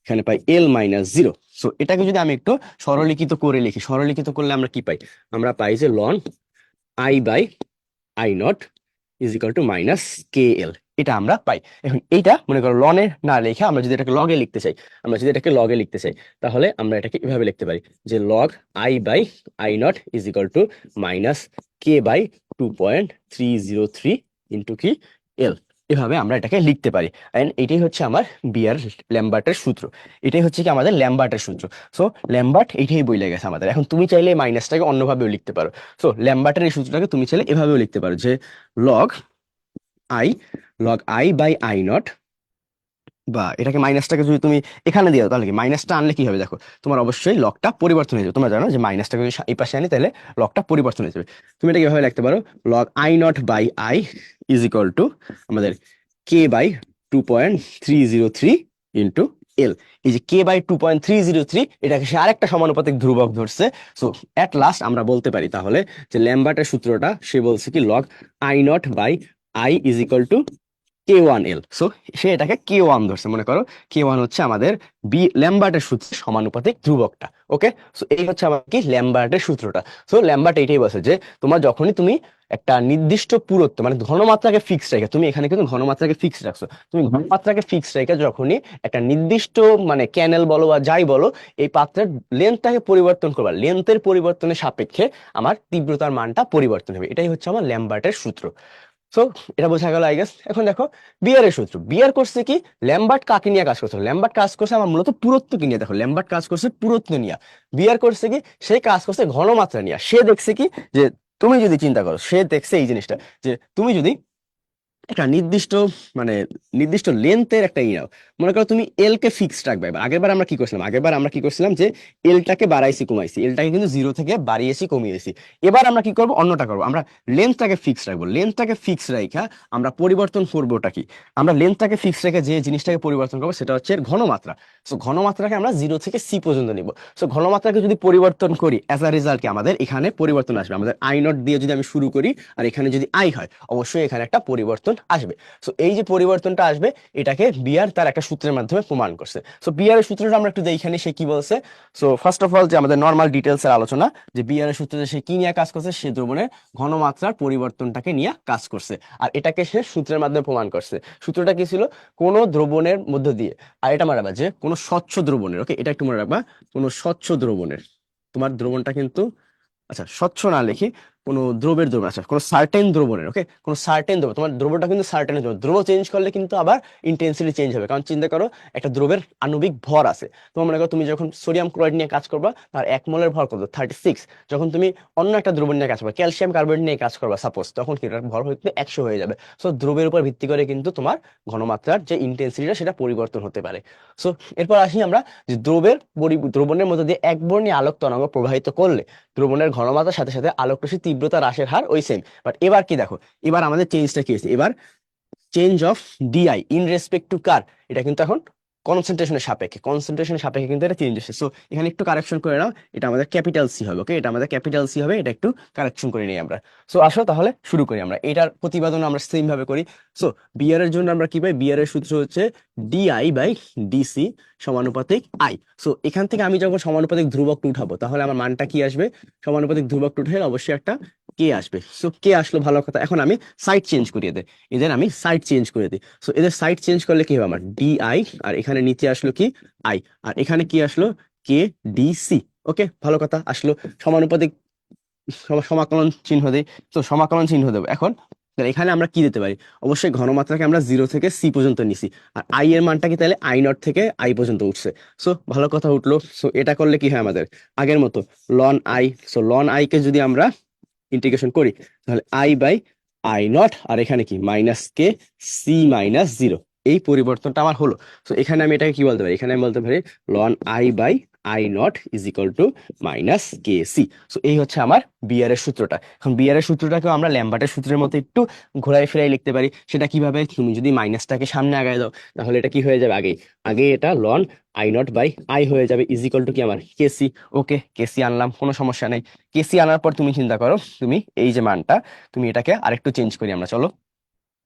এখানে পাই এল মাইনাস জিরো। সো এটাকে যদি আমি একটু সরলীকৃত করে লিখি, সরলীকৃত করলে আমরা কি পাই, আমরা পাই যে ln I by I not is equal to minus K L, এটা আমরা পাই। এখন এইটা মনে করো লনে না লিখে আমরা যদি এটাকে লগে লিখতে চাই, আমরা যদি এটাকে লগে লিখতে চাই তাহলে আমরা এটাকে এভাবে লিখতে পারি যে log I by I not is equal to minus K by 2.303 into K L, এভাবে আমরা এটাকে লিখতে পারি। এন্ড এটাই হচ্ছে আমার বিয়ার ল্যাম্বার্টের সূত্র, এটাই হচ্ছে কি আমাদের ল্যাম্বার্টের সূত্র। সো ল্যাম্বার্ট এইটাই বলে গেছে আমাদের। এখন তুমি চাইলে মাইনাসটাকে অন্যভাবেও লিখতে পারো। সো ল্যাম্বার্টের এই সূত্রটাকে তুমি চাইলে এভাবেও লিখতে পারো যে log I, log I by I not, বা এটাকে মাইনাসটাকে যদি তুমি এখানে দিয়ে দাও তাহলে কি মাইনাসটা আনলে কি হবে, দেখো তোমার অবশ্যই লগটা পরিবর্তন হয়ে যাবে। তোমরা জানো যে মাইনাসটাকে যদি এই পাশে আনি তাহলে লগটা পরিবর্তন হয়ে যাবে। তুমি এটাকে এভাবে লিখতে পারো log I not by I is equal to আমাদের কে বাই 2.303 ইন্টু এল। এই যে কে বাই 2.303 এটাকে সে আরেকটা সমানুপাতিক ধ্রুবক ধরছে। সো এট লাস্ট আমরা বলতে পারি তাহলে যে ল্যাম্বার্টের সূত্রটা সে বলছে কি log I not by I is equal to K1L। So সে এটাকে K1 ধরছে, মনে করো K1 হচ্ছে আমাদের ল্যাম্বার্টের সূত্রের সমানুপাতিক ধ্রুবকটা। ওকে, সো এই হচ্ছে আমার কি ল্যাম্বার্টের সূত্রটা। সো ল্যাম্বার্ট এইটাই বলছে যে তোমার যখনই তুমি একটা নির্দিষ্ট পুরুত্ব মানে ঘনমাত্রাকে ফিক্স রেখে, তুমি এখানে কিন্তু ঘনমাত্রাকে ফিক্স রাখছো, তুমি ঘনমাত্রাকে ফিক্স রেখে যখনই একটা নির্দিষ্ট মানে ক্যানেল বলো বা যাই বলো এই পাত্রের লেন্থটাকে পরিবর্তন করবা, লেন্থের পরিবর্তনের সাপেক্ষে আমার তীব্রতার মানটা পরিবর্তন হবে। এটাই হচ্ছে আমার ল্যাম্বার্টের সূত্র। সো এটা বোঝা গেল আই গেস। এখন দেখো বিয়ারের সূত্র, বিয়ার করছে কি ল্যাম্বার্ট কাকে নিয়ে কাজ করছে, ল্যাম্বার্ট কাজ করছে আমার মূলত পুরুত্বকে নিয়ে। দেখো ল্যাম্বার্ট কাজ করছে পুরুত্ব নিয়ে, বিয়ার করছে কি সে কাজ করছে ঘনমাত্রা নিয়ে। সে দেখছে কি যে তুমি যদি চিন্তা করো, সে দেখছে এই জিনিসটা যে তুমি যদি একটা নির্দিষ্ট মানে নির্দিষ্ট লেন্থের একটা নাও। মনে করো তুমি এল কে ফিক্সড রাখবে। আগেরবার আমরা কি করছিলাম, যে এলটাকে বাড়াইছি কমাইছি, এলটাকে কিন্তু 0 থেকে বাড়িয়েছি কমিয়েছি। এবার আমরা কি করব, অন্যটা করব, আমরা লেন্থটাকে ফিক্স রাখবো। লেন্থটাকে ফিক্স রাখা আমরা পরিবর্তন করবো ওটা কি, আমরা লেন্থটাকে ফিক্স রেখে যে জিনিসটাকে পরিবর্তন করবো সেটা হচ্ছে এর ঘনমাত্রা। সো ঘনমাত্রাকে আমরা 0 থেকে সি পর্যন্ত নিব। সো ঘনমাত্রাকে যদি পরিবর্তন করি, অ্যাজ আ রেজাল্ট কি আমাদের এখানে পরিবর্তন আসবে। আমাদের আই নট দিয়ে যদি আমি শুরু করি আর এখানে যদি আই হয়, অবশ্যই এখানে একটা পরিবর্তন আসবে। সো এই যে পরিবর্তনটা আসবে, এটাকে বিয়ার তার একটা সূত্রের মাধ্যমে প্রমাণ করছে। সো বিয়ারের সূত্রটা আমরা একটু দেখি সে কি বলছে। সো ফার্স্ট অফ অল যে আমাদের নর্মাল ডিটেলস এর আলোচনা, যে বিয়ারের সূত্রে সে কি নিয়ে কাজ করছে, সে দ্রবণের ঘনমাত্রার পরিবর্তনটাকে নিয়ে কাজ করছে, আর এটাকে সে সূত্রের মাধ্যমে প্রমাণ করছে। সূত্রটা কি ছিল, কোন দ্রবণের মধ্য দিয়ে, আর এটা মনে রাখবা যে কোন স্বচ্ছ দ্রবণের, ওকে এটা একটু মনে রাখবা, কোন স্বচ্ছ দ্রবণের, তোমার দ্রবণটা কিন্তু, আচ্ছা স্বচ্ছ না লিখি, কোনো দ্রবের দ্রবণ, আচ্ছা কোনো সার্টেন দ্রবণের, ওকে কোনো সার্টেন দ্রবণ, তোমার দ্রবটা কিন্তু সার্টেন দ্রবণ। দ্রব চেঞ্জ করলে কিন্তু আবার ইন্টেন্সিটি চেঞ্জ হবে, কারণ চিন্তা করো একটা দ্রবের আণবিক ভর আছে। তোমার মনে করো তুমি যখন সোডিয়াম ক্লোরাইড নিয়ে কাজ করবা, তার 1 মোলের ভর কত, 36। যখন তুমি অন্য একটা দ্রবণ নিয়ে কাজ করবা, ক্যালসিয়াম কার্বনেট নিয়ে কাজ করবা সাপোজ, তখন কি এটার ভর হয়তো 100 হয়ে যাবে। সো দ্রবের উপর ভিত্তি করে কিন্তু তোমার ঘনমাত্রার যে ইন্টেন্সিটিটা সেটা পরিবর্তন হতে পারে। সো এরপর আসি আমরা, যে দ্রবণের মধ্যে দিয়ে একবর্ণীয় আলোক তরঙ্গ প্রবাহিত করলে দ্রবণের ঘনমাত্রার সাথে সাথে আলোক রশ্মির তীব্রতা হ্রাসের হার ওই সেম। বাট এবার কি দেখো, এবার আমাদের চেঞ্জটা কি হয়েছে, এবার change of D I in respect to কার, এটা কিন্তু এখন কনসেন্ট্রেশনের সাপেক্ষে কিন্তু এটা চেঞ্জ হচ্ছে। সো এখানে একটু কারেকশন করে নাও, এটা আমাদের ক্যাপিটাল সি হবে, ওকে এটা আমাদের ক্যাপিটাল সি হবে, এটা একটু কারেকশন করে নিই আমরা। সো আসো তাহলে শুরু করি আমরা, এটার প্রতিপাদন আমরা সেম ভাবে করি। সো বিআর এর জন্য আমরা কি পাই, বিআর এর সূত্র হচ্ছে ডিআই বাই ডিসি সমানুপাতিক আই। সো এখান থেকে আমি যখন সমানুপাতিক ধ্রুবকটা উঠাবো, তাহলে আমার মানটা কি আসবে, সমানুপাতিক ধ্রুবকটা উঠে অবশ্যই একটা কে আসবে। সো কে আসলো, ভালো কথা। এখন আমি সাইড চেঞ্জ করিয়ে দেয়, এদের আমি সাইড চেঞ্জ করে দিই। সো এদের সাইড চেঞ্জ করলে কি হবে, আমার ডিআই, আর এখানে নিচে আসলো কি আই, আর এখানে কি আসলো কে ডিসি। ওকে ভালো কথা আসলো। সমানুপাতিক সমাকলন চিহ্ন দিই। তো সমাকলন চিহ্ন দেবো এখন। তাহলে এখানে আমরা কি দিতে পারি, অবশ্যই ঘনমাত্রাকে আমরা 0 থেকে সি পর্যন্ত নিছি, আর আই এর মানটা কি তাহলে আই নট থেকে আই পর্যন্ত উঠছে। সো ভালো কথা উঠলো। সো এটা করলে কি হয় আমাদের আগের মতো ln I. So ln I কে যদি আমরা ইন্টিগ্রেশন করি, তাহলে আই বাই আই নট, আর এখানে কি মাইনাস কে সি মাইনাস 0, এই পরিবর্তনটা আমার হলো। তো এখানে আমি এটাকে কি বলতে পারি, এখানে আমি বলতে পারি ln I by I not is equal to minus K C. So এই হচ্ছে আমার বিআর এর সূত্রটা। এখন বিআর এর সূত্রটাকেও আমরা ল্যাম্বার্টের সূত্রের মতো একটু ঘোরাই ফেরাই লিখতে পারি। সেটা কিভাবে, তুমি যদি মাইনাসটাকে সামনে আগায় দাও, তাহলে এটা কি হয়ে যাবে, আগে আগে এটা ln I not by I হয়ে যাবে ইজ ইকুয়াল টু কি আমার কেসি। ওকে কেসি আনলাম, কোনো সমস্যা নেই। কেসি আনার পর তুমি চিন্তা করো, তুমি এই যে মানটা, তুমি এটাকে আরেকটু চেঞ্জ করি আমরা, চলো।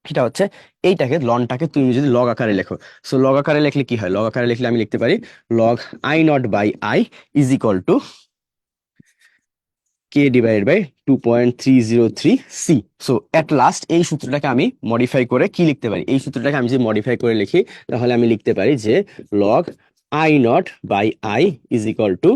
সেটা হচ্ছে এইটাকে লনটাকে তুমি যদি লগ আকারে লেখো, সো লগ আকারে লিখলে কি হয়, লগ আকারে লিখলে আমি লিখতে পারি log I not by I is equal to K divided by 2.303 C. So at last এই সূত্রটাকে আমি মডিফাই করে কি লিখতে পারি, এই সূত্রটাকে আমি যদি মডিফাই করে লিখি, তাহলে আমি লিখতে পারি যে log I not by I is equal to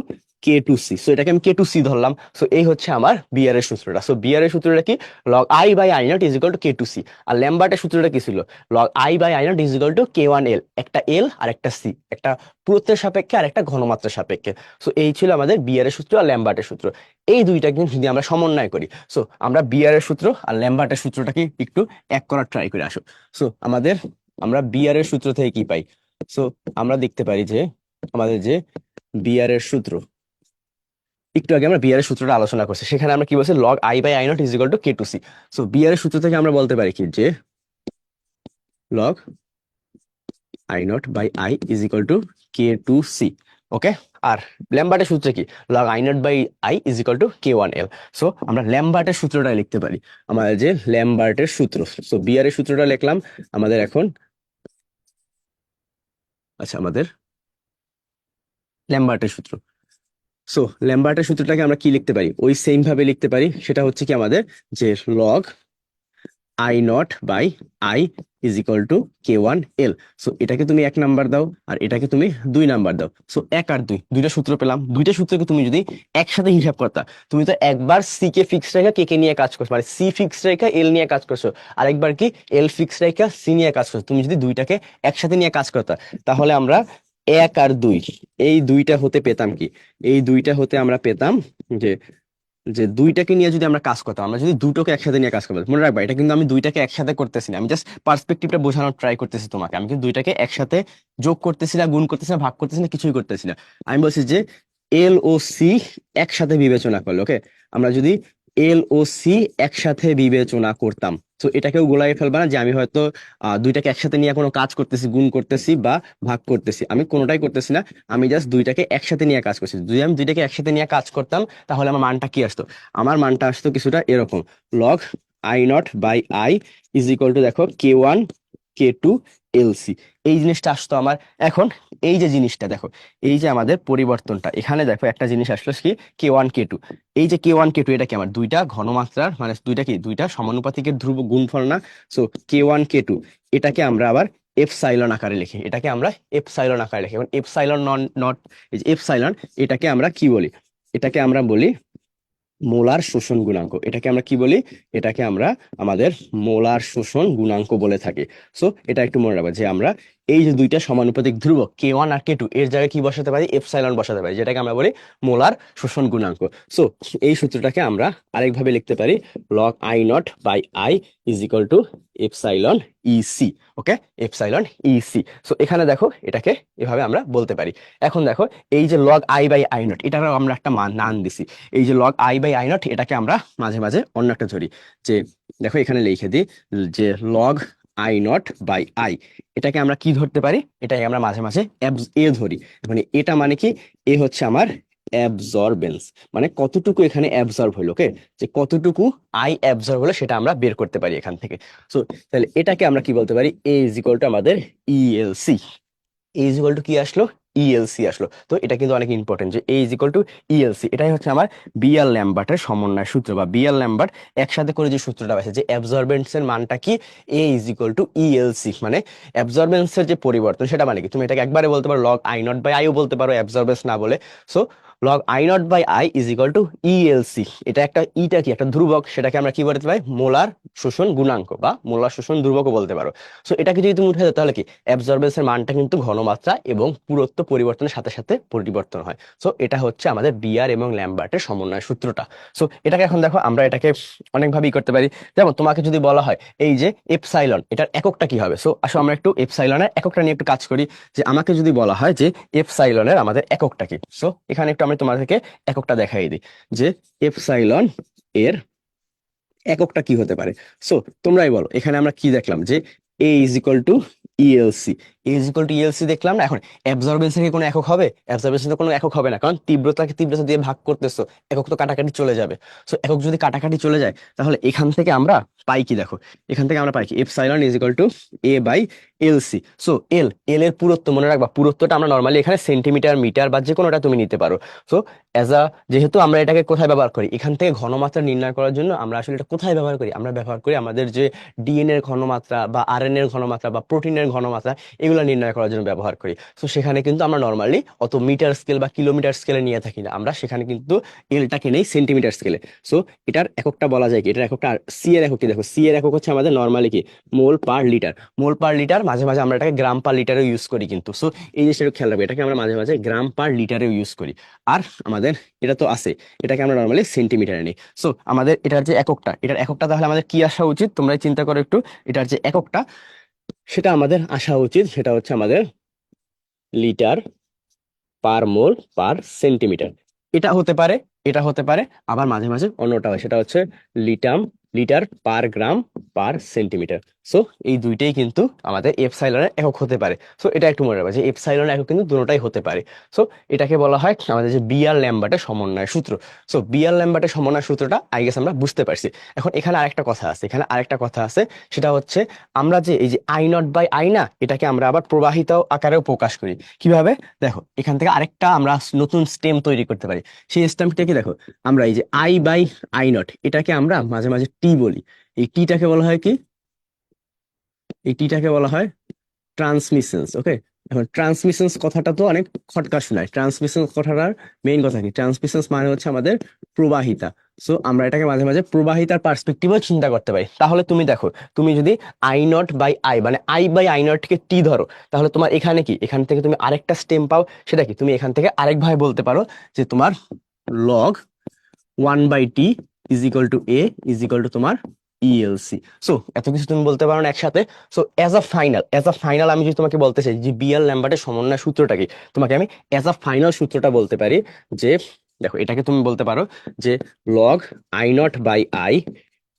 K two C. So এটাকে আমি কে টু সি ধরলাম। সো এই হচ্ছে আমার বিআর এর সূত্রটা। সো বিআর এর সূত্রটা কি, log I by I not is equal to K two C. আর ল্যাম্বার্টের সূত্রটা কি ছিল, log I by I not is equal to K one L, একটা এল আর একটা সি, একটা পুরুত্বের সাপেক্ষে আর একটা ঘনমাত্রার সাপেক্ষে। সো এই ছিল আমাদের বিআর এর সূত্র আর ল্যাম্বার্টের সূত্র। এই দুইটা কিন্তু যদি আমরা সমন্বয় করি, সো আমরা বিআর এর সূত্র আর ল্যাম্বার্টের সূত্রটাকে একটু এক করার ট্রাই করে আসো। সো আমরা বিআর এর সূত্র থেকে কি পাই, সো আমরা দেখতে পারি যে আমাদের যে বিআর এর সূত্র, একটু আগে আমরা বিআর এর সূত্রটা আলোচনা করছি, সেখানে আমরা কি বলছি, log I by I not is equal to K two C. So Beer এর সূত্র থেকে আমরা বলতে পারি কি, যে log I not by I is equal to K two C. Okay, আর ল্যাম্বার্টের সূত্রে কি, log I not by I is equal to K one L. So আমরা ল্যাম্বার্টের সূত্রটা লিখতে পারি, আমাদের যে ল্যাম্বার্টের সূত্র। সো বিআর এর সূত্রটা লিখলাম আমাদের এখন, আচ্ছা আমাদের ল্যাম্বার্টের সূত্র। সো ল্যাম্বার্টের সূত্রটাকে আমরা কি লিখতে পারি, ওই সেম ভাবে লিখতে পারি। সেটা হচ্ছে কি আমাদের যে log I not by I is equal to K one L. So এটাকে তুমি 1 নাম্বার দাও, আর এটাকে তুমি 2 নাম্বার দাও। সো 1 আর 2, দুইটা সূত্র পেলাম। দুইটা সূত্রকে তুমি যদি একসাথে হিসাব করতা, তুমি তো একবার সি কে ফিক্স রেখা কে কে নিয়ে কাজ করছো, মানে সি ফিক্স রেখা এল নিয়ে কাজ করছো, আরেকবার কি এল ফিক্স রেখা সি নিয়ে কাজ করছো। তুমি যদি দুইটাকে একসাথে নিয়ে কাজ করতা, তাহলে আমরা 1 আর 2, এই দুইটা হতে পেতাম কি, এই দুইটা হতে আমরা পেতাম যে যে দুইটাকে নিয়ে যদি আমরা কাজ করতাম, আমরা যদি দুটোকে একসাথে নিয়ে কাজ করবো, মনে রাখবা এটা কিন্তু আমি দুইটাকে একসাথে করতেছি না, আমি জাস্ট পার্সপেক্টিভটা বোঝানোর ট্রাই করতেছি তোমাকে। আমি কিন্তু দুইটাকে একসাথে যোগ করতেছি না, গুণ করতেছি না, ভাগ করতেছি না, কিছুই করতেছি না। আমি বলছি যে এল ও সি একসাথে বিবেচনা করলো, ওকে? আমরা যদি এল ও সি একসাথে বিবেচনা করতাম, তো এটাকেও গোলাই ফেলবা না যে আমি হয়তো দুইটাকে একসাথে নিয়ে কোনো কাজ করতেছি, গুণ করতেছি বা ভাগ করতেছি, আমি কোনোটাই করতেছি না। আমি জাস্ট দুইটাকে একসাথে নিয়ে কাজ করছি। যদি আমি দুইটাকে একসাথে নিয়ে কাজ করতাম, তাহলে আমার মানটা কি আসতো? আমার মানটা আসতো কিছুটা এরকম, log I not by I is equal to, দেখো, K1 K2 LC, এই জিনিসটা আসতো আমার। এখন এই যে জিনিসটা দেখো, এই যে আমাদের পরিবর্তনটা, এখানে দেখো একটা জিনিস আসলো কি, K1 K2, এই যে K1 K2 এটা কি আমার দুইটা ঘনমাত্রার, মানে দুইটা কি, দুইটা সমানুপাতিকের ধ্রুব গুণফল না? সো K1 K2 এটাকে আমরা আবার এপসাইলন আকারে লিখি, এটাকে আমরা এপসাইলন আকারে লিখি। এখন এপসাইলন নট, এই যে এপসাইলন, এটাকে আমরা কি বলি? এটাকে আমরা বলি মোলার শোষণ গুণাঙ্ক। এটাকে আমরা কি বলি? এটাকে আমরা আমাদের মোলার শোষণ গুণাঙ্ক বলে থাকি। সো এটা একটু মনে রাখবা যে আমরা এই যে দুইটা সমানুপাতিক ধ্রুবক K1 আর K2 এর জায়গায় কি বসাতে পারি? এপসাইলন বসাতে পারি, যেটাকে আমরা বলি মোলার শোষণ গুণাঙ্ক। সো এই সূত্রটাকে আমরা আরেকভাবে লিখতে পারি, log I not by I is equal to epsilon E C. Okay, epsilon E C. So এখানে দেখো এটাকে এভাবে আমরা বলতে পারি। এখন দেখো এই যে log I by I not, এটারও আমরা একটা মান দিছি। এই যে log I by I not, এটাকে আমরা মাঝে মাঝে অন্য একটা ধরি, যে দেখো এখানে লিখে দিই যে log I not by I, এটাকে আমরা কি ধরতে পারি? এটাকে আমরা মাঝে মাঝে এ ধরি। মানে এটা মানে কি, এ হচ্ছে আমার অ্যাবজর্বেন্স, মানে কতটুকু এখানে অ্যাবজর্ব হলো, ওকে? যে কতটুকু আই অ্যাবজর্ব হলো সেটা আমরা বের করতে পারি এখান থেকে। সো তাহলে এটাকে আমরা কি বলতে পারি? এ ইজ ইকুয়াল টু আমাদের ইএলসি। এ ইজ ইকুয়াল টু কি আসলো? ইএলসি আসলো। তো এটা কিন্তু অনেক ইম্পর্টেন্ট যে এ ইজ ইকুয়াল টু ইএলসি, এটাই হচ্ছে আমার বিয়ার ল্যাম্বার্টের সমন্বয় সূত্র, বা বিয়ার ল্যাম্বার্ট একসাথে করে যে সূত্রটা আছে, যে অ্যাবজর্বেন্সের মানটা কি, এ ইজ ইকুয়াল টু ইএলসি, মানে অ্যাবজর্বেন্সের যে পরিবর্তন সেটা মানে কি, তুমি এটাকে একবারে বলতে পারো log I not by I O বলতে পারো অ্যাবজর্বেন্স না বলে। So log I not by I is equal to ELC. এটা একটা, ইটা কি একটা ধ্রুবক, সেটাকে আমরা কি বলতে পারি? মোলার শোষণ গুণাঙ্ক বা মোলার শোষণ ধ্রুবকও বলতে পারো। সো এটাকে যদি তুমি উঠে দাও, তাহলে কি অ্যাবজর্বেন্সের মানটা কিন্তু ঘনমাত্রা এবং পুরুত্ব পরিবর্তনের সাথে সাথে পরিবর্তন হয়। সো এটা হচ্ছে আমাদের বিয়ার এবং ল্যাম্বার্টের সমন্বয় সূত্রটা। সো এটাকে এখন দেখো আমরা এটাকে অনেকভাবেই করতে পারি। যেমন তোমাকে যদি বলা হয় এই যে এপসাইলন, এটার এককটা কি হবে? সো আসো আমরা একটু এপসাইলনের এককটা নিয়ে একটু কাজ করি। যে আমাকে যদি বলা হয় যে এপসাইলনের আমাদের এককটা কি, সো এখানে একটু আমি তোমাদেরকে এককটা দেখাই দিই যে এপসাইলন এর এককটা কি হতে পারে। সো তোমরাই বলো, এখানে আমরা কি দেখলাম যে A is equal to ELC, A is equal to ELC দেখলাম না? এখন অ্যাবজর্বেন্সের কি কোনো একক হবে? অ্যাবজর্বেন্সের কোনো একক হবে না, কারণ তীব্রতাকে তীব্রতা দিয়ে ভাগ করতেছো, একক তো কাটাকাটি চলে যাবে। সো একক যদি কাটাকাটি চলে যায়, তাহলে এখান থেকে আমরা পাই কি? দেখো এখান থেকে আমরা পাই কি, epsilon is equal to A by LC. So L, L এর পুরুত্ব মনে রাখবা, পুরুত্বটা আমরা নর্মালি এখানে সেন্টিমিটার, মিটার বা যে কোনোটা তুমি নিতে পারো। সো যেহেতু আমরা এটাকে কোথায় ব্যবহার করি, এখান থেকে ঘনমাত্রা নির্ণয় করার জন্য আমরা আসলে এটা কোথায় ব্যবহার করি? আমরা ব্যবহার করি আমাদের যে ডিএনএ এর ঘনমাত্রা বা আরএনএ এর ঘনমাত্রা বা প্রোটিনের ঘনমাত্রা, এগুলো নির্ণয় করার জন্য ব্যবহার করি। তো সেখানে কিন্তু আমরা নর্মালি অত মিটার স্কেল বা কিলোমিটার স্কেলে নিয়ে থাকি না, আমরা সেখানে কিন্তু এলটাকে নেই সেন্টিমিটার স্কেলে। সো এটার এককটা বলা যায় কি, এটার এককটা, সি এর একক কি দেখো, সি এর একক হচ্ছে আমাদের নর্মালি কি, মোল পার লিটার। মোল পার লিটার, মাঝে মাঝে আমরা এটাকে গ্রাম পার লিটারে ইউজ করি কিন্তু। সো এই জিনিসটা একটু খেয়াল রাখবে, এটাকে আমরা মাঝে মাঝে গ্রাম পার লিটারেও ইউজ করি। আর আমাদের এটা তো আছে, এটাকে আমরা নর্মালি সেন্টিমিটারে নিই। সো আমাদের এটার যে এককটা, এটার এককটা তাহলে আমাদের কি আসা উচিত? তোমরাই চিন্তা করো একটু, এটার যে এককটা সেটা আমাদের আসা উচিত, সেটা হচ্ছে আমাদের লিটার পার মোল পার সেন্টিমিটার। এটা হতে পারে, এটা হতে পারে, আবার মাঝে মাঝে অন্যটা হয়, সেটা হচ্ছে লিটার পার গ্রাম পার সেন্টিমিটার। সো এই দুইটাই কিন্তু আমাদের এপসাইলনের একক হতে পারে। সো এটা একটু মনে রাখবা যে এপসাইলনের একক কিন্তু দুটোটাই হতে পারে। সো এটাকে বলা হয় আমাদের যে বিয়ার ল্যাম্বার্টের সমন্বয় সূত্র। সো বিয়ার ল্যাম্বার্টের সমন্বয় সূত্রটা আই গেস আমরা বুঝতে পারছি। এখন এখানে আরেকটা কথা আছে, এখানে আরেকটা কথা আছে, সেটা হচ্ছে আমরা যে এই যে আই নট বাই আই না, এটাকে আমরা আবার প্রবাহিত আকারেও প্রকাশ করি। কিভাবে? দেখো এখান থেকে আরেকটা আমরা নতুন স্টেম তৈরি করতে পারি। সেই স্টেমটা কি দেখো, আমরা এই যে আই বাই আই নট, এটাকে আমরা মাঝে মাঝে টি বলি। এই টিটাকে বলা হয় কি, এই টিটাকে বলা হয় ট্রান্সমিশনস। ওকে, এখন ট্রান্সমিশনস কথাটা তো অনেক খটকা শোনায়। ট্রান্সমিশনস কথাটার মেইন কথা কি? ট্রান্সমিশনস মানে হচ্ছে আমাদের প্রবাহিতা। সো আমরা এটাকে মাঝে মাঝে প্রবাহিতার পার্সপেক্টিভেও চিন্তা করতে পারি। তাহলে তুমি দেখো, তুমি যদি আই নট বাই আই মানে আই বাই আই নটকে টি ধরো, তাহলে তোমার এখানে কি, এখান থেকে তুমি আরেকটা স্টেম পাও। সেটা কি? তুমি এখান থেকে আরেকভাবে বলতে পারো যে তোমার log 1/t is equal to A is equal two তোমার ইএলসি। সো এত কিছু তুমি বলতে পারো না একসাথে। সো অ্যাজ আ ফাইনাল আমি যদি তোমাকে বলতে চাই যে বিএল ল্যাম্বার্টের সমন্বয় সূত্রটা কি, তোমাকে আমি অ্যাজ আ ফাইনাল সূত্রটা বলতে পারি যে দেখো এটাকে তুমি বলতে পারো যে log I not by I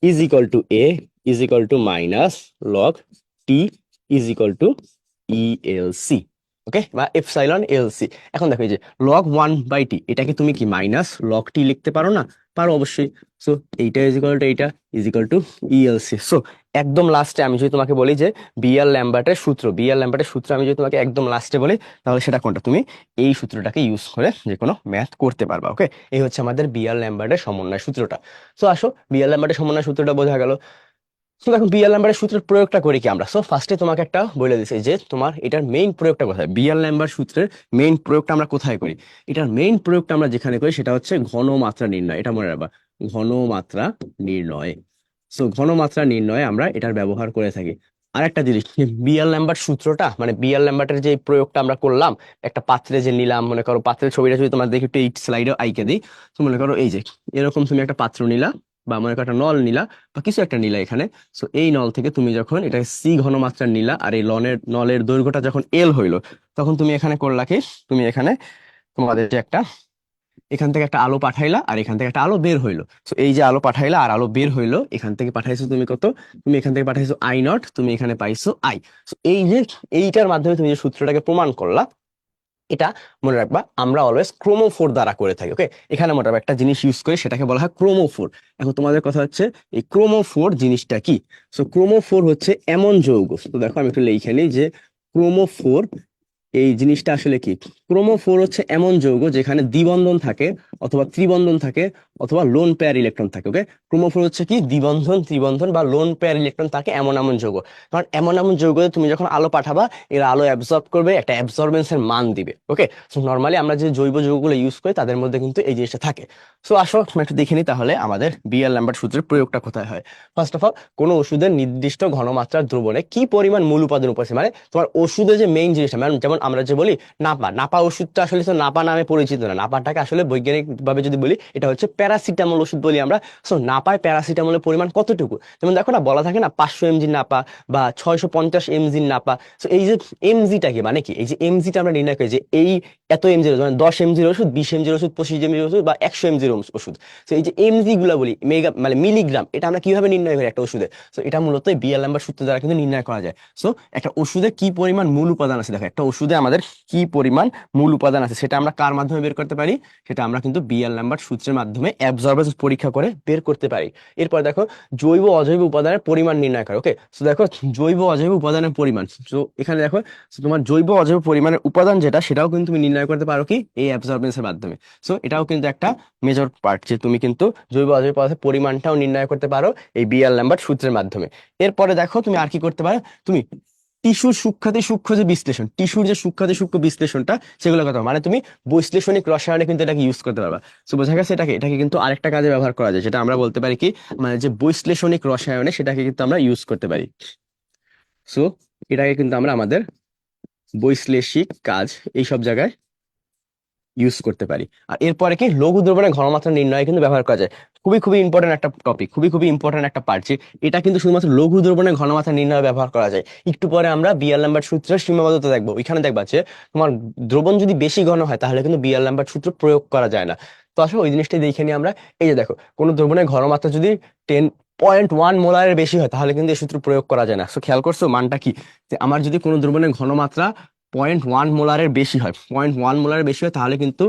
is equal to A is equal to minus log T is equal to ELC. Okay, বা এপসাইলন এলসি। এখন দেখো এই যে log 1/t, এটাকে তুমি কি মাইনাস লগ টি লিখতে পারো না? পারো অবশ্যই। সো এইটা ইজ ইকুয়াল টু এইটা ইজ ইকুয়াল টু ইএলসি। সো একদম লাস্টে আমি যদি তোমাকে বলি যে বিআর ল্যাম্বার্টের সূত্র আমি যদি তোমাকে একদম লাস্টে বলি, তাহলে সেটা কোনটা? তুমি এই সূত্রটাকে ইউজ করে যে কোনো ম্যাথ করতে পারবা। ওকে, এই হচ্ছে আমাদের বিআর ল্যাম্বার্টের সমন্বয় সূত্রটা। সো আসো বিআর ল্যাম্বার্টের সমন্বয় সূত্রটা বোঝা গেল। তো দেখো বিএল ল্যাম্বার্টের সূত্রের প্রয়োগটা করি কি আমরা। সো ফার্স্টে তোমাকে একটা বলে দিচ্ছি যে তোমার এটার মেইন প্রয়োগটা কোথায়। বিএল ল্যাম্বার্ট সূত্রের মেইন প্রয়োগটা আমরা কোথায় করি? এটার মেইন প্রয়োগটা আমরা যেখানে করি সেটা হচ্ছে ঘনমাত্রা নির্ণয়। এটা মনে রাখবা, ঘনমাত্রা নির্ণয়। সো ঘনমাত্রা নির্ণয়ে আমরা এটার ব্যবহার করে থাকি। আর একটা জিনিস, বিএল ল্যাম্বার্ট সূত্রটা মানে বিএল ল্যাম্বার্টের যে প্রয়োগটা আমরা করলাম, একটা পাত্রে যে নিলাম, মনে করো পাত্রের ছবিটা যদি তোমার দেখি একটু এই স্লাইডে আইকে দিই, তো মনে করো এই যে এরকম তুমি একটা পাত্র নিলা বা মনে করো একটা নল নিলা বা কিছু একটা নিলা এখানে। সো এই নল থেকে তুমি যখন এটা সি ঘনমাত্রার নিলা আর এই নলের দৈর্ঘ্যটা যখন এল হইলো, তখন তুমি এখানে করলা কি, তুমি এখানে তোমাদের যে একটা এখান থেকে একটা আলো পাঠাইলা আর এখান থেকে একটা আলো বের হইলো। তো এই যে আলো পাঠাইলা আর আলো বের হইলো, এখান থেকে পাঠাইছো তুমি কত, তুমি এখান থেকে পাঠাইছো I0, তুমি এখানে পাইছো আই। তো এই যে এইটার মাধ্যমে তুমি যে সূত্রটাকে প্রমাণ করলা, এটা মনে রাখবা আমরা অলওয়েজ ক্রোমোফোর দ্বারা করে থাকি। ওকে, এখানে মোটামুটি একটা জিনিস ইউজ করি, সেটাকে বলা হয় ক্রোমোফোর। এখন তোমাদের কথা হচ্ছে এই ক্রোমোফোর জিনিসটা কি। সো ক্রোমোফোর হচ্ছে এমন যৌগ, তো দেখো আমি একটু লিখে নিই যে ক্রোমোফোর এই জিনিসটা আসলে কি। ক্রোমোফোর হচ্ছে এমন যৌগ যেখানে দ্বিবন্ধন থাকে অথবা ত্রিবন্ধন থাকে অথবা লোন পেয়ার ইলেকট্রন থাকে। ওকে, ক্রোমোফোর হচ্ছে কি দ্বিবন্ধন, ত্রিবন্ধন বা লোন পেয়ার ইলেকট্রন থাকে এমন এমন যৌগ। কারণ এমন এমন যৌগ তুমি যখন আলো পাঠাবা, এরা আলো অ্যাবজর্ব করবে, একটা অ্যাবজর্বেন্সের মান দিবে। ওকে, সো নর্মালি আমরা যে জৈব যৌগগুলো ইউজ করি তাদের মধ্যে কিন্তু এই জিনিসটা থাকে। সো আসো আমরা একটু দেখে নিই তাহলে আমাদের বিএল ল্যাম্বার্ট সূত্রের প্রয়োগটা কোথায় হয়। ফার্স্ট অফ অল, কোনো ওষুধের নির্দিষ্ট ঘনমাত্রার দ্রবণে কি পরিমাণ মূল উপাদান উপস্থিত, মানে তোমার ওষুধের যে মেইন জিনিসটা, মানে যেমন আমরা যে বলি নাপা, নাপা ওষুধটা আসলে তো নাপা নামে পরিচিত না। নাপাটাকে আসলে বৈজ্ঞানিক ভাবে যদি বলি, এটা হচ্ছে প্যারাসিটামল ওষুধ বলি আমরা। সো নাপায় প্যারাসিটামলের পরিমাণ কতটুকু, যেমন দেখো না বলা থাকে না 500 mg নাপা বা 650 mg নাপা। সো এই যে এমজিটা কি, মানে কি এই যে এমজিটা আমরা নির্ণয় করি যে এই এত এমজির, মানে 10 mg ওষুধ, 20 mg ওষুধ, 25 mg ওষুধ বা 100 mg ওষুধ। তো এই যে এমজি গুলা বলি মেগা মানে মিলিগ্রাম, এটা আমরা কিভাবে নির্ণয় করি একটা ওষুধে। তো এটা মূলত বিএল নাম্বার সূত্র দ্বারা কিন্তু নির্ণয় করা যায়। সো একটা ওষুধে কি পরিমাণ মূল উপাদান আছে, দেখো একটা ওষুধে আমাদের কি পরিমাণ মূল উপাদান আছে সেটা আমরা কার মাধ্যমে বের করতে পারি, সেটা আমরা কিন্তু বিএল নাম্বার সূত্রের মাধ্যমে অ্যাবজর্বেন্স পরীক্ষা করে বের করতে পারি। এরপর দেখো জৈব অজৈব উপাদানের পরিমাণ নির্ণয় করে। ওকে, তো দেখো জৈব অজৈব উপাদানের পরিমাণ, তো এখানে দেখো so তোমার জৈব অজৈব পরিমাণের উপাদান যেটা, সেটাও কিন্তু তুমি নির্ণয় করতে পারো কি এই অ্যাবজর্বেন্সের মাধ্যমে। সো এটাও কিন্তু একটা মেজর পার্ট যে তুমি কিন্তু জৈব অজৈব পদার্থের পরিমাণটাও নির্ণয় করতে পারো এই বিএল নাম্বার সূত্রের মাধ্যমে। এরপরে দেখো তুমি আর কি করতে পারো, তুমি টিস্যুর সূক্ষ্মাতি সূক্ষ্ম যে বিশ্লেষণ, টিস্যুর যে সূক্ষ্মাতি সূক্ষ্ম বিশ্লেষণটা, সেগুলো কথা মানে তুমি বৈশ্লেষণিক রসায়নে কিন্তু এটাকে ইউজ করতে পারবা। তো বোঝা গেছে, এটাকে এটাকে কিন্তু আরেকটা কাজে ব্যবহার করা যায়, যেটা আমরা বলতে পারি কি মানে যে বৈশ্লেষণিক রসায়নে সেটাকে কিন্তু আমরা ইউজ করতে পারি। সো এটাকে কিন্তু আমরা আমাদের বৈশ্লেষিক কাজ এইসব জায়গায় ইউজ করতে পারি। আর এরপরে কি লঘু দ্রবণের ঘনমাত্রা নির্ণয়ে কিন্তু ব্যবহার করা যায়। খুবই খুবই ইম্পর্টেন্ট একটা টপিক, খুবই খুবই ইম্পর্টেন্ট একটা পার্ট, যে এটা কিন্তু শুধুমাত্র লঘু দ্রবণের ঘনমাত্রা নির্ণয়ে ব্যবহার করা যায়। একটু পরে আমরা বিয়ার ল্যাম্বার্ট সূত্রের সীমাবদ্ধতা দেখবো, ওইখানে দেখবা যে তোমার দ্রবণ যদি বেশি ঘন হয় তাহলে কিন্তু বিয়ার ল্যাম্বার্ট সূত্র প্রয়োগ করা যায় না। তো আসলে ওই জিনিসটাই দেখে নিই আমরা। এই যে দেখো, কোনো দ্রবণের ঘনমাত্রা যদি 10.1 মোলারের বেশি হয় তাহলে কিন্তু এই সূত্র প্রয়োগ করা যায় না। সো খেয়াল করছো মানটা কি, যে আমার যদি কোনো দ্রবণের ঘনমাত্রা 0.1 মোলারের বেশি হয়, 0.1 মোলারের বেশি হয়, তাহলে কিন্তু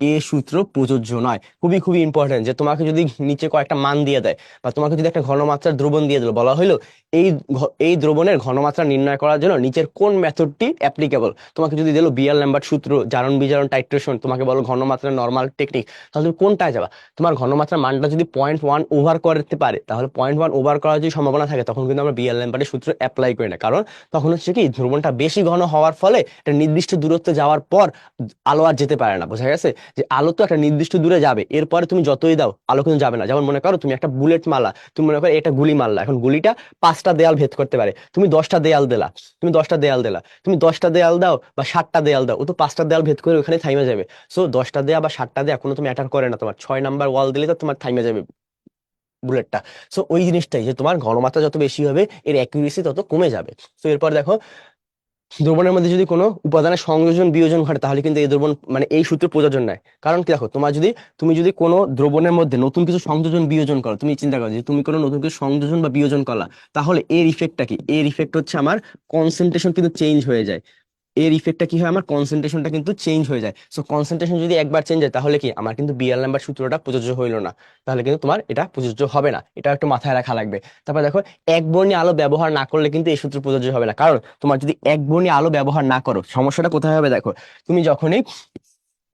এ সূত্র প্রযোজ্য নয়। খুবই খুবই ইম্পর্টেন্ট, যে তোমাকে যদি নিচে কয়েকটা মান দিয়ে দেয় বা তোমাকে যদি একটা ঘনমাত্রার দ্রবণ দিয়ে দিল, বলা হলো এই এই দ্রবণের ঘনমাত্রা নির্ণয় করার জন্য নিচের কোন মেথডটি অ্যাপ্লিকেবল, তোমাকে যদি দিল বিয়ার ল্যাম্বার্ট সূত্র, জারণ বিজারণ টাইট্রেশন, তোমাকে বলো ঘনমাত্রা নর্মাল টেকনিক, তাহলে তুমি কোনটায় যাবা? তোমার ঘনমাত্রার মানটা যদি 0.1 ওভার করতে পারে, তাহলে 0.1 ওভার করার যদি সম্ভাবনা থাকে, তখন কিন্তু আমরা বিয়ার ল্যাম্বার্টের সূত্র অ্যাপ্লাই করি না। কারণ তখন হচ্ছে কি দ্রবণটা বেশি ঘন হওয়ার ফলে একটা নির্দিষ্ট দূরত্বে যাওয়ার পর আলো আর যেতে পারে না। বোঝা গেছে, যে আলো তো একটা নির্দিষ্ট দূরে যাবে, এরপরে তুমি যতই দাও আলো কিন্তু যাবে না। যেমন মনে করো তুমি একটা বুলেট মারলা, তুমি মনে করো এটা গুলি মারলা, এখন গুলিটা 5টা দেয়াল ভেদ করতে পারে, তুমি 10টা দেয়াল দিলা, তুমি 10টা দেয়াল দাও বা 7টা দেয়াল দাও, ও তো 5টা দেয়াল ভেদ করে ওখানে থাইমা যাবে। সো 10টা দেয়া বা 7টা দেয়া কোনো তুমি অ্যাটাক করে না, তোমার 6 নাম্বার ওয়াল দিলে তো তোমার থাইমা যাবে বুলেটটা। সো ওই জিনিসটাই যে তোমার ঘনমাত্রা যত বেশি হবে এর অ্যাকুরেসি তত কমে যাবে। তো এরপর দেখো, দ্রবণের মধ্যে যদি কোনো উপাদানের সংযোজন বিয়োজন ঘটে তাহলে কিন্তু এই দ্রবণ মানে এই সূত্র প্রযোজ্য নয়। কারণ কি, দেখো তোমার যদি তুমি যদি কোনো দ্রবণের মধ্যে নতুন কিছু সংযোজন বিয়োজন করো, তুমি চিন্তা করো যে তুমি কোনো নতুন কিছু সংযোজন বা বিয়োজন করলা, তাহলে এর ইফেক্টটা কি, এর ইফেক্ট হচ্ছে আমার কনসেন্ট্রেশন কিন্তু চেঞ্জ হয়ে যায়। এর ইফেক্টটা কি হয়, আমার কনসেন্ট্রেশনটা কিন্তু চেঞ্জ হয়ে যায়। সো কনসেন্ট্রেশন যদি একবার চেঞ্জ হয় তাহলে কি আমার কিন্তু বিয়ার নাম্বার সূত্রটা প্রযোজ্য হইলো না, তাহলে কিন্তু তোমার এটা প্রযোজ্য হবে না, এটা একটু মাথায় রাখা লাগবে। তারপর দেখো, একবর্ণী আলো ব্যবহার না করলে কিন্তু এই সূত্র প্রযোজ্য হবে না, কারণ তোমার যদি একবর্ণী আলো ব্যবহার না করো সমস্যাটা কোথায় হবে দেখো, তুমি যখনই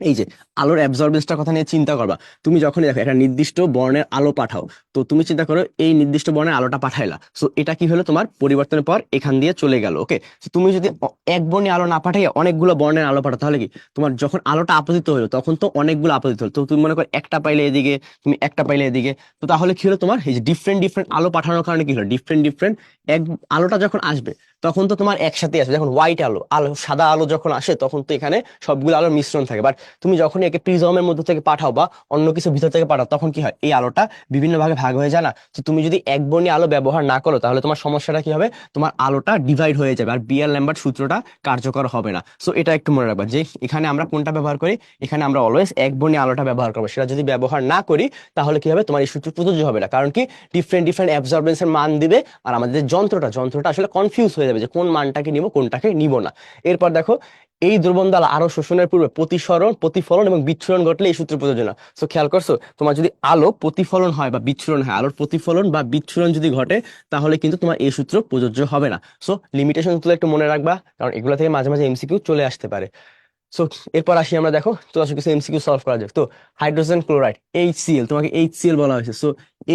এই যে আলোর অ্যাবজর্বেন্সটার কথা নিয়ে চিন্তা করবা, তুমি যখনই দেখো একটা নির্দিষ্ট বর্ণের আলো পাঠাও, তো তুমি চিন্তা করো এই নির্দিষ্ট বর্ণের আলোটা পাঠাইলা, সো এটা কি হলো তোমার পরিবর্তনের পর এখান দিয়ে চলে গেল। ওকে, তুমি যদি এক বর্ণের আলো না পাঠাইয়া অনেকগুলো বর্ণের আলো পাঠাও তাহলে কি তোমার যখন আলোটা আপতিত হলো তখন তো অনেকগুলো আপতিত হলো, তো তুমি মনে করো একটা পাইলে এদিকে, তুমি একটা পাইলে এদিকে, তো তাহলে কি হলো তোমার এই যে ডিফারেন্ট ডিফারেন্ট আলো পাঠানোর কারণে কি হলো, ডিফারেন্ট ডিফারেন্ট এক আলোটা যখন আসবে তখন তো তোমার একসাথে আসবে। যখন হোয়াইট আলো আলো সাদা আলো যখন আসে তখন তো এখানে সবগুলো আলোর মিশ্রণ থাকে, বাট তুমি যখন একে প্রিজমের মধ্যে থেকে পাঠাও বা অন্য কিছু ভিতর থেকে পাঠাও তখন কি হয়, এই আলোটা বিভিন্ন ভাগে ভাগ হয়ে যায় না। তো তুমি যদি একবর্ণী আলো ব্যবহার না করো তাহলে তোমার সমস্যাটা কি হবে, তোমার আলোটা ডিভাইড হয়ে যাবে আর বিয়ার ল্যাম্বার্ট সূত্রটা কার্যকর হবে না। সো এটা একটু মনে রাখবা যে এখানে আমরা কোনটা ব্যবহার করি, এখানে আমরা অলওয়েজ একবর্ণী আলোটা ব্যবহার করবো, সেটা যদি ব্যবহার না করি তাহলে কি হবে, তোমার এই সূত্র প্রযোজ্য হবে না। কারণ কি, ডিফারেন্ট ডিফারেন্ট অ্যাবজর্বেন্সের মান দিবে আর আমাদের যে যন্ত্রটা আসলে কনফিউজ হয়ে যাবে যে কোন মানটাকে নিব কোনটাকে নিব না। এরপর দেখো, এই দ্রবণ দ্বারা আরো শোষণের পূর্বে প্রতিফলন এবং বিচ্ছুরণ ঘটলে এই সূত্র প্রযোজ্য না। সো খেয়াল করছো, তোমার যদি আলো প্রতিফলন হয় বা বিচ্ছুরণ হয়, আলোর প্রতিফলন বা বিচ্ছুরণ যদি ঘটে তাহলে কিন্তু তোমার এই সূত্র প্রযোজ্য হবে না। সো লিমিটেশন তুলে একটু মনে রাখবা, কারণ এগুলো থেকে মাঝে মাঝে এমসিকিউ চলে আসতে পারে। সো এরপর আসি আমরা, দেখো তো আসলে কিছু এমসিকিউ সলভ করা যাক। তো হাইড্রোজেন ক্লোরাইড HCl, তোমাকে HCl বলা হয়েছে। সো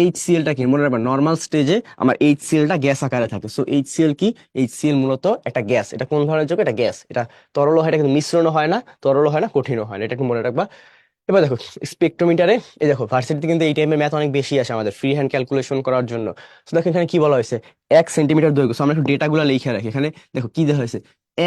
HClটা কি মনে রাখবা, নর্মাল স্টেজে আমার HClটা গ্যাস আকারে থাকে। সো HCl কি, HCl মূলত একটা গ্যাস। এটা কোন ধরনের যৌগ, এটা গ্যাস। এটা তরল হয়, এটা কিন্তু মিশ্রণ হয় না, তরল হয় না, কঠিনও হয় না, এটা একটু মনে রাখবা। এবার দেখো স্পেকট্রোমিটারে, এই দেখো ভার্সিটিতে কিন্তু এই টাইপের ম্যাথ অনেক বেশি আসে আমাদের ফ্রি হ্যান্ড ক্যালকুলেশন করার জন্য। তো দেখো এখানে কি বলা হয়েছে, 1 সেন্টিমিটার দৈর্ঘ্য। So আমরা একটু ডেটা গুলো লিখে রাখি। এখানে দেখো কি দেওয়া হয়েছে,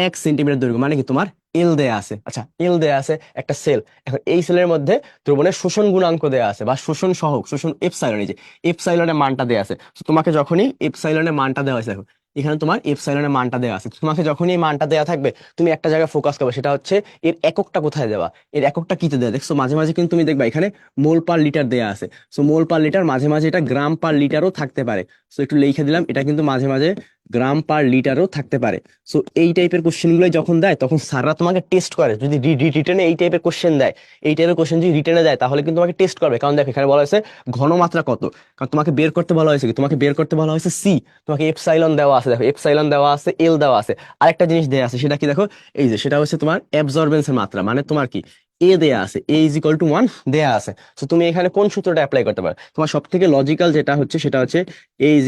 1 সেন্টিমিটার দৈর্ঘ্য মানে কি তোমার এল দেয়া আছে। আচ্ছা, এল দেয়া আছে একটা সেল। এখন এই সেলের মধ্যে দ্রবণের শোষণ গুণাঙ্ক দেয়া আছে বা শোষণ সহগ, শোষণ এপসাইলন, এই যে এপসাইলনের মানটা দেয়া আছে। তো তোমাকে যখনই এপসাইলনের মানটা দেওয়া হয়েছে, দেখো এখানে তোমার এপসাইলনের মানটা দেওয়া আছে, তোমাকে যখনই এই মানটা দেওয়া থাকবে তুমি একটা জায়গায় ফোকাস করবে, সেটা হচ্ছে এর এককটা কোথায় দেওয়া, এর এককটা কিতে দেওয়া। দেখছো মাঝে মাঝে কিন্তু তুমি দেখবা এখানে মোল পার লিটার দেয়া আছে। সো মোল পার লিটার, মাঝে মাঝে এটা গ্রাম পার লিটারও থাকতে পারে। সো একটু লিখে দিলাম, এটা কিন্তু মাঝে মাঝে গ্রাম পার লিটারও থাকতে পারে। সো এই টাইপের কোশ্চেন গুলো যখন দেয় তখন স্যাররা তোমাকে টেস্ট করে, যদি রিটেনে এই টাইপের কোশ্চেন দেয়, এই টাইপের কোশ্চেন যদি রিটেনে দেয় তাহলে কিন্তু তোমাকে টেস্ট করবে। কারণ দেখো এখানে বলা হয়েছে ঘনমাত্রা কত, কারণ তোমাকে বের করতে বলা হয়েছে কি, তোমাকে বের করতে বলা হয়েছে সি, তোমাকে এপসাইলন দেওয়া আছে, দেখো এপসাইলন দেওয়া আছে, এল দেওয়া আছে, আরেকটা জিনিস দেওয়া আছে সেটা কি দেখো, এই যে সেটা হচ্ছে তোমার অ্যাবজর্বেন্সের মাত্রা, মানে তোমার কি এ দেয়া আছে, A = 1 দেয়া আছে। তো তুমি এখানে কোন সূত্রটা অ্যাপ্লাই করতে পারো, তোমার সব থেকে লজিক্যাল যেটা হচ্ছে সেটা হচ্ছে A =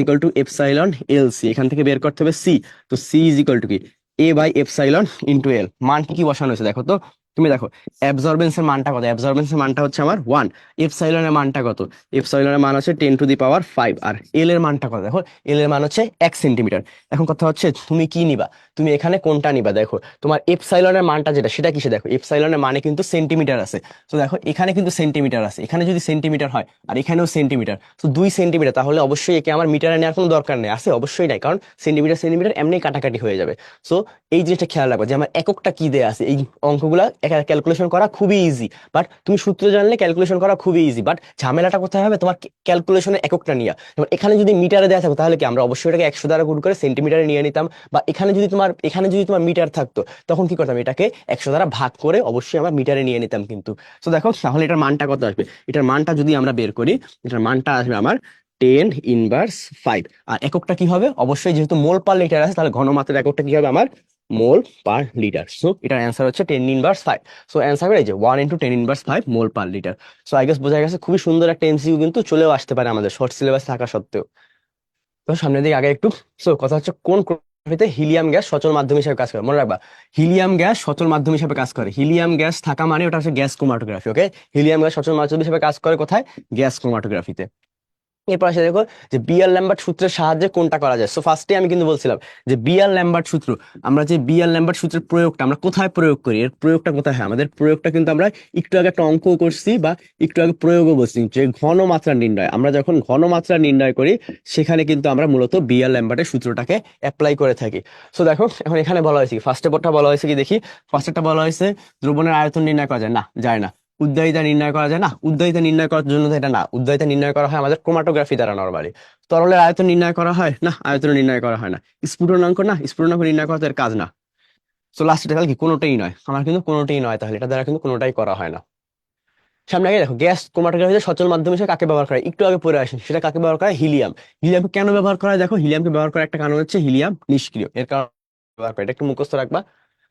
এখান থেকে বের করতে হবে সি। তো C কি A/ε মান কি বসানো হয়েছে দেখো তো, তুমি দেখো অ্যাবজর্বেন্সের মানটা কত, অ্যাবজর্বেন্সের মানটা হচ্ছে আমার 1, এপসাইলনের মানটা কত, এপসাইলনের মান হচ্ছে 10⁵ আর এল এর মানটা কত, দেখো এল এর মান হচ্ছে 1 সেন্টিমিটার। এখন কথা হচ্ছে তুমি কি নিবা, তুমি এখানে কোনটা নিবা। দেখো তোমার এপসাইলনের মানটা যেটা সেটা কিসে, দেখো এপসাইলনের মানে কিন্তু সেন্টিমিটার আছে। তো দেখো এখানে কিন্তু সেন্টিমিটার আছে, এখানে যদি সেন্টিমিটার হয় আর এখানেও সেন্টিমিটার, তো 2 সেন্টিমিটার, তাহলে অবশ্যই একে আমার মিটারে নেওয়ার কোনো দরকার নেই, আছে অবশ্যই নাই, কারণ সেন্টিমিটার সেন্টিমিটার এমনি কাটাকাটি হয়ে যাবে। সো এই জিনিসটা খেয়াল রাখবো যে আমার এককটা কি দেয়া আছে। এই অঙ্কগুলা ক্যালকুলেশন করা খুবই ইজি, বাট তুমি সূত্র জানলে ক্যালকুলেশন করা খুবই ইজি, বাট ঝামেলাটা কোথায় হবে, তোমার ক্যালকুলেশনের এককটা নিয়ে। যেমন এখানে যদি মিটারে দেওয়া থাকতো তাহলে কি আমরা অবশ্যই এটাকে 100 দ্বারা গুণ করে সেন্টিমিটারে নিয়ে নিতাম, বা এখানে যদি তোমার মিটার থাকতো তখন কি করতাম, এটাকে 100 দ্বারা ভাগ করে অবশ্যই আমরা মিটারে নিয়ে নিতাম কিন্তু। তো দেখো তাহলে এটার মানটা কত আসবে, এটার মানটা যদি আমরা বের করি, এটার মানটা আসবে আমার 10⁵ আর এককটা কি হবে, অবশ্যই যেহেতু মোল পার লিটার আছে তাহলে ঘনমাত্রার এককটা কি হবে আমার মোল পার লিটার। সো এটার অ্যান্সার হচ্ছে 10⁵। সো অ্যান্সার এই যে 1 × 10⁵ mole per litre. So I guess বোঝা গেছে, খুবই সুন্দর একটা এমসিকিউ কিন্তু চলেও আসতে পারে আমাদের শর্ট সিলেবাস থাকা সত্ত্বেও। তো সামনের দিকে আগে একটু, সো কথা হচ্ছে কোন হিলিয়াম গ্যাস সচল মাধ্যম হিসেবে কাজ করে, মনে রাখবা। হিলিয়াম গ্যাস সচল মাধ্যম হিসেবে কাজ করে, হিলিয়াম গ্যাস থাকা মানে ওটা হচ্ছে গ্যাস ক্রোমাটোগ্রাফি। ওকে, হিলিয়াম গ্যাস সচল মাধ্যম হিসেবে কাজ করে কোথায়? গ্যাস ক্রোমাটোগ্রাফিতে। এরপর আসে দেখো যে বিআর ল্যাম্বার্ট সূত্রের সাহায্যে কোনটা করা যায়। সো ফার্স্টে আমি কিন্তু বলছিলাম যে বিআর ল্যাম্বার্ট সূত্র, আমরা যে বিআর ল্যাম্বার্ট সূত্রের প্রয়োগটা আমরা কোথায় প্রয়োগ করি, এর প্রয়োগটা কোথায় হয়? আমাদের প্রয়োগটা কিন্তু আমরা একটু আগে একটা অঙ্ক করছি বা একটু আগে প্রয়োগও করছি, যে ঘনমাত্রা নির্ণয়। আমরা যখন ঘনমাত্রা নির্ণয় করি সেখানে কিন্তু আমরা মূলত বিআর ল্যাম্বার্টের সূত্রটাকে অ্যাপ্লাই করে থাকি। সো দেখো এখন এখানে বলা হয়েছে কি, ফার্স্টে পরটা বলা হয়েছে কি দেখি। ফার্স্টেরটা বলা হয়েছে দ্রবণের আয়তন নির্ণয় করা যায় না, যায় না। উদ্বায়িতা নির্ণয় করা যায় না, উদ্বায়িতা নির্ণয় করার জন্য তো এটা না, উদ্বায়িতা নির্ণয় করা হয় আমাদের ক্রোমাটোগ্রাফি দ্বারা নরমালি। তরলের আয়তন নির্ণয় করা হয় না, আয়তন নির্ণয় করা হয় না। স্ফুটনাঙ্ক না, স্ফুটনাঙ্ক নির্ণয় করা তো এর কাজ না। তো লাস্টে তাহলে কি, কোনোটাই নয়, আমার কিন্তু কোনোটাই নয়, তাহলে এটা দ্বারা কিন্তু কোনোটাই করা হয় না। সামনে আগে দেখো গ্যাস ক্রোমাটোগ্রাফিতে সচল মাধ্যম হিসেবে কাকে ব্যবহার করে, একটু আগে পড়ে আসে, সেটা কাকে ব্যবহার করে? হিলিয়াম। হিলিয়ামকে কেন ব্যবহার করা হয়? দেখো হিলিয়ামকে ব্যবহার করার একটা কারণ হচ্ছে হিলিয়াম নিষ্ক্রিয়, এর কারণে ব্যবহার করে, এটা একটু মুখস্থ রাখবা।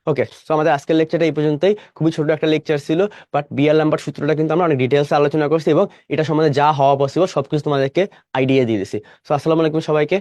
ওকে, তো আমাদের আজকের লেকচারটা এই পর্যন্তই, খুবই ছোট একটা লেকচার ছিল, বাট বিআর নাম্বার সূত্রটা কিন্তু আমরা অনেক ডিটেলসে আলোচনা করছি এবং এটা সম্বন্ধে যা হওয়া পসিবল সবকিছু তোমাদেরকে আইডিয়া দিয়ে দিছি। তো আসসালামু আলাইকুম সবাইকে।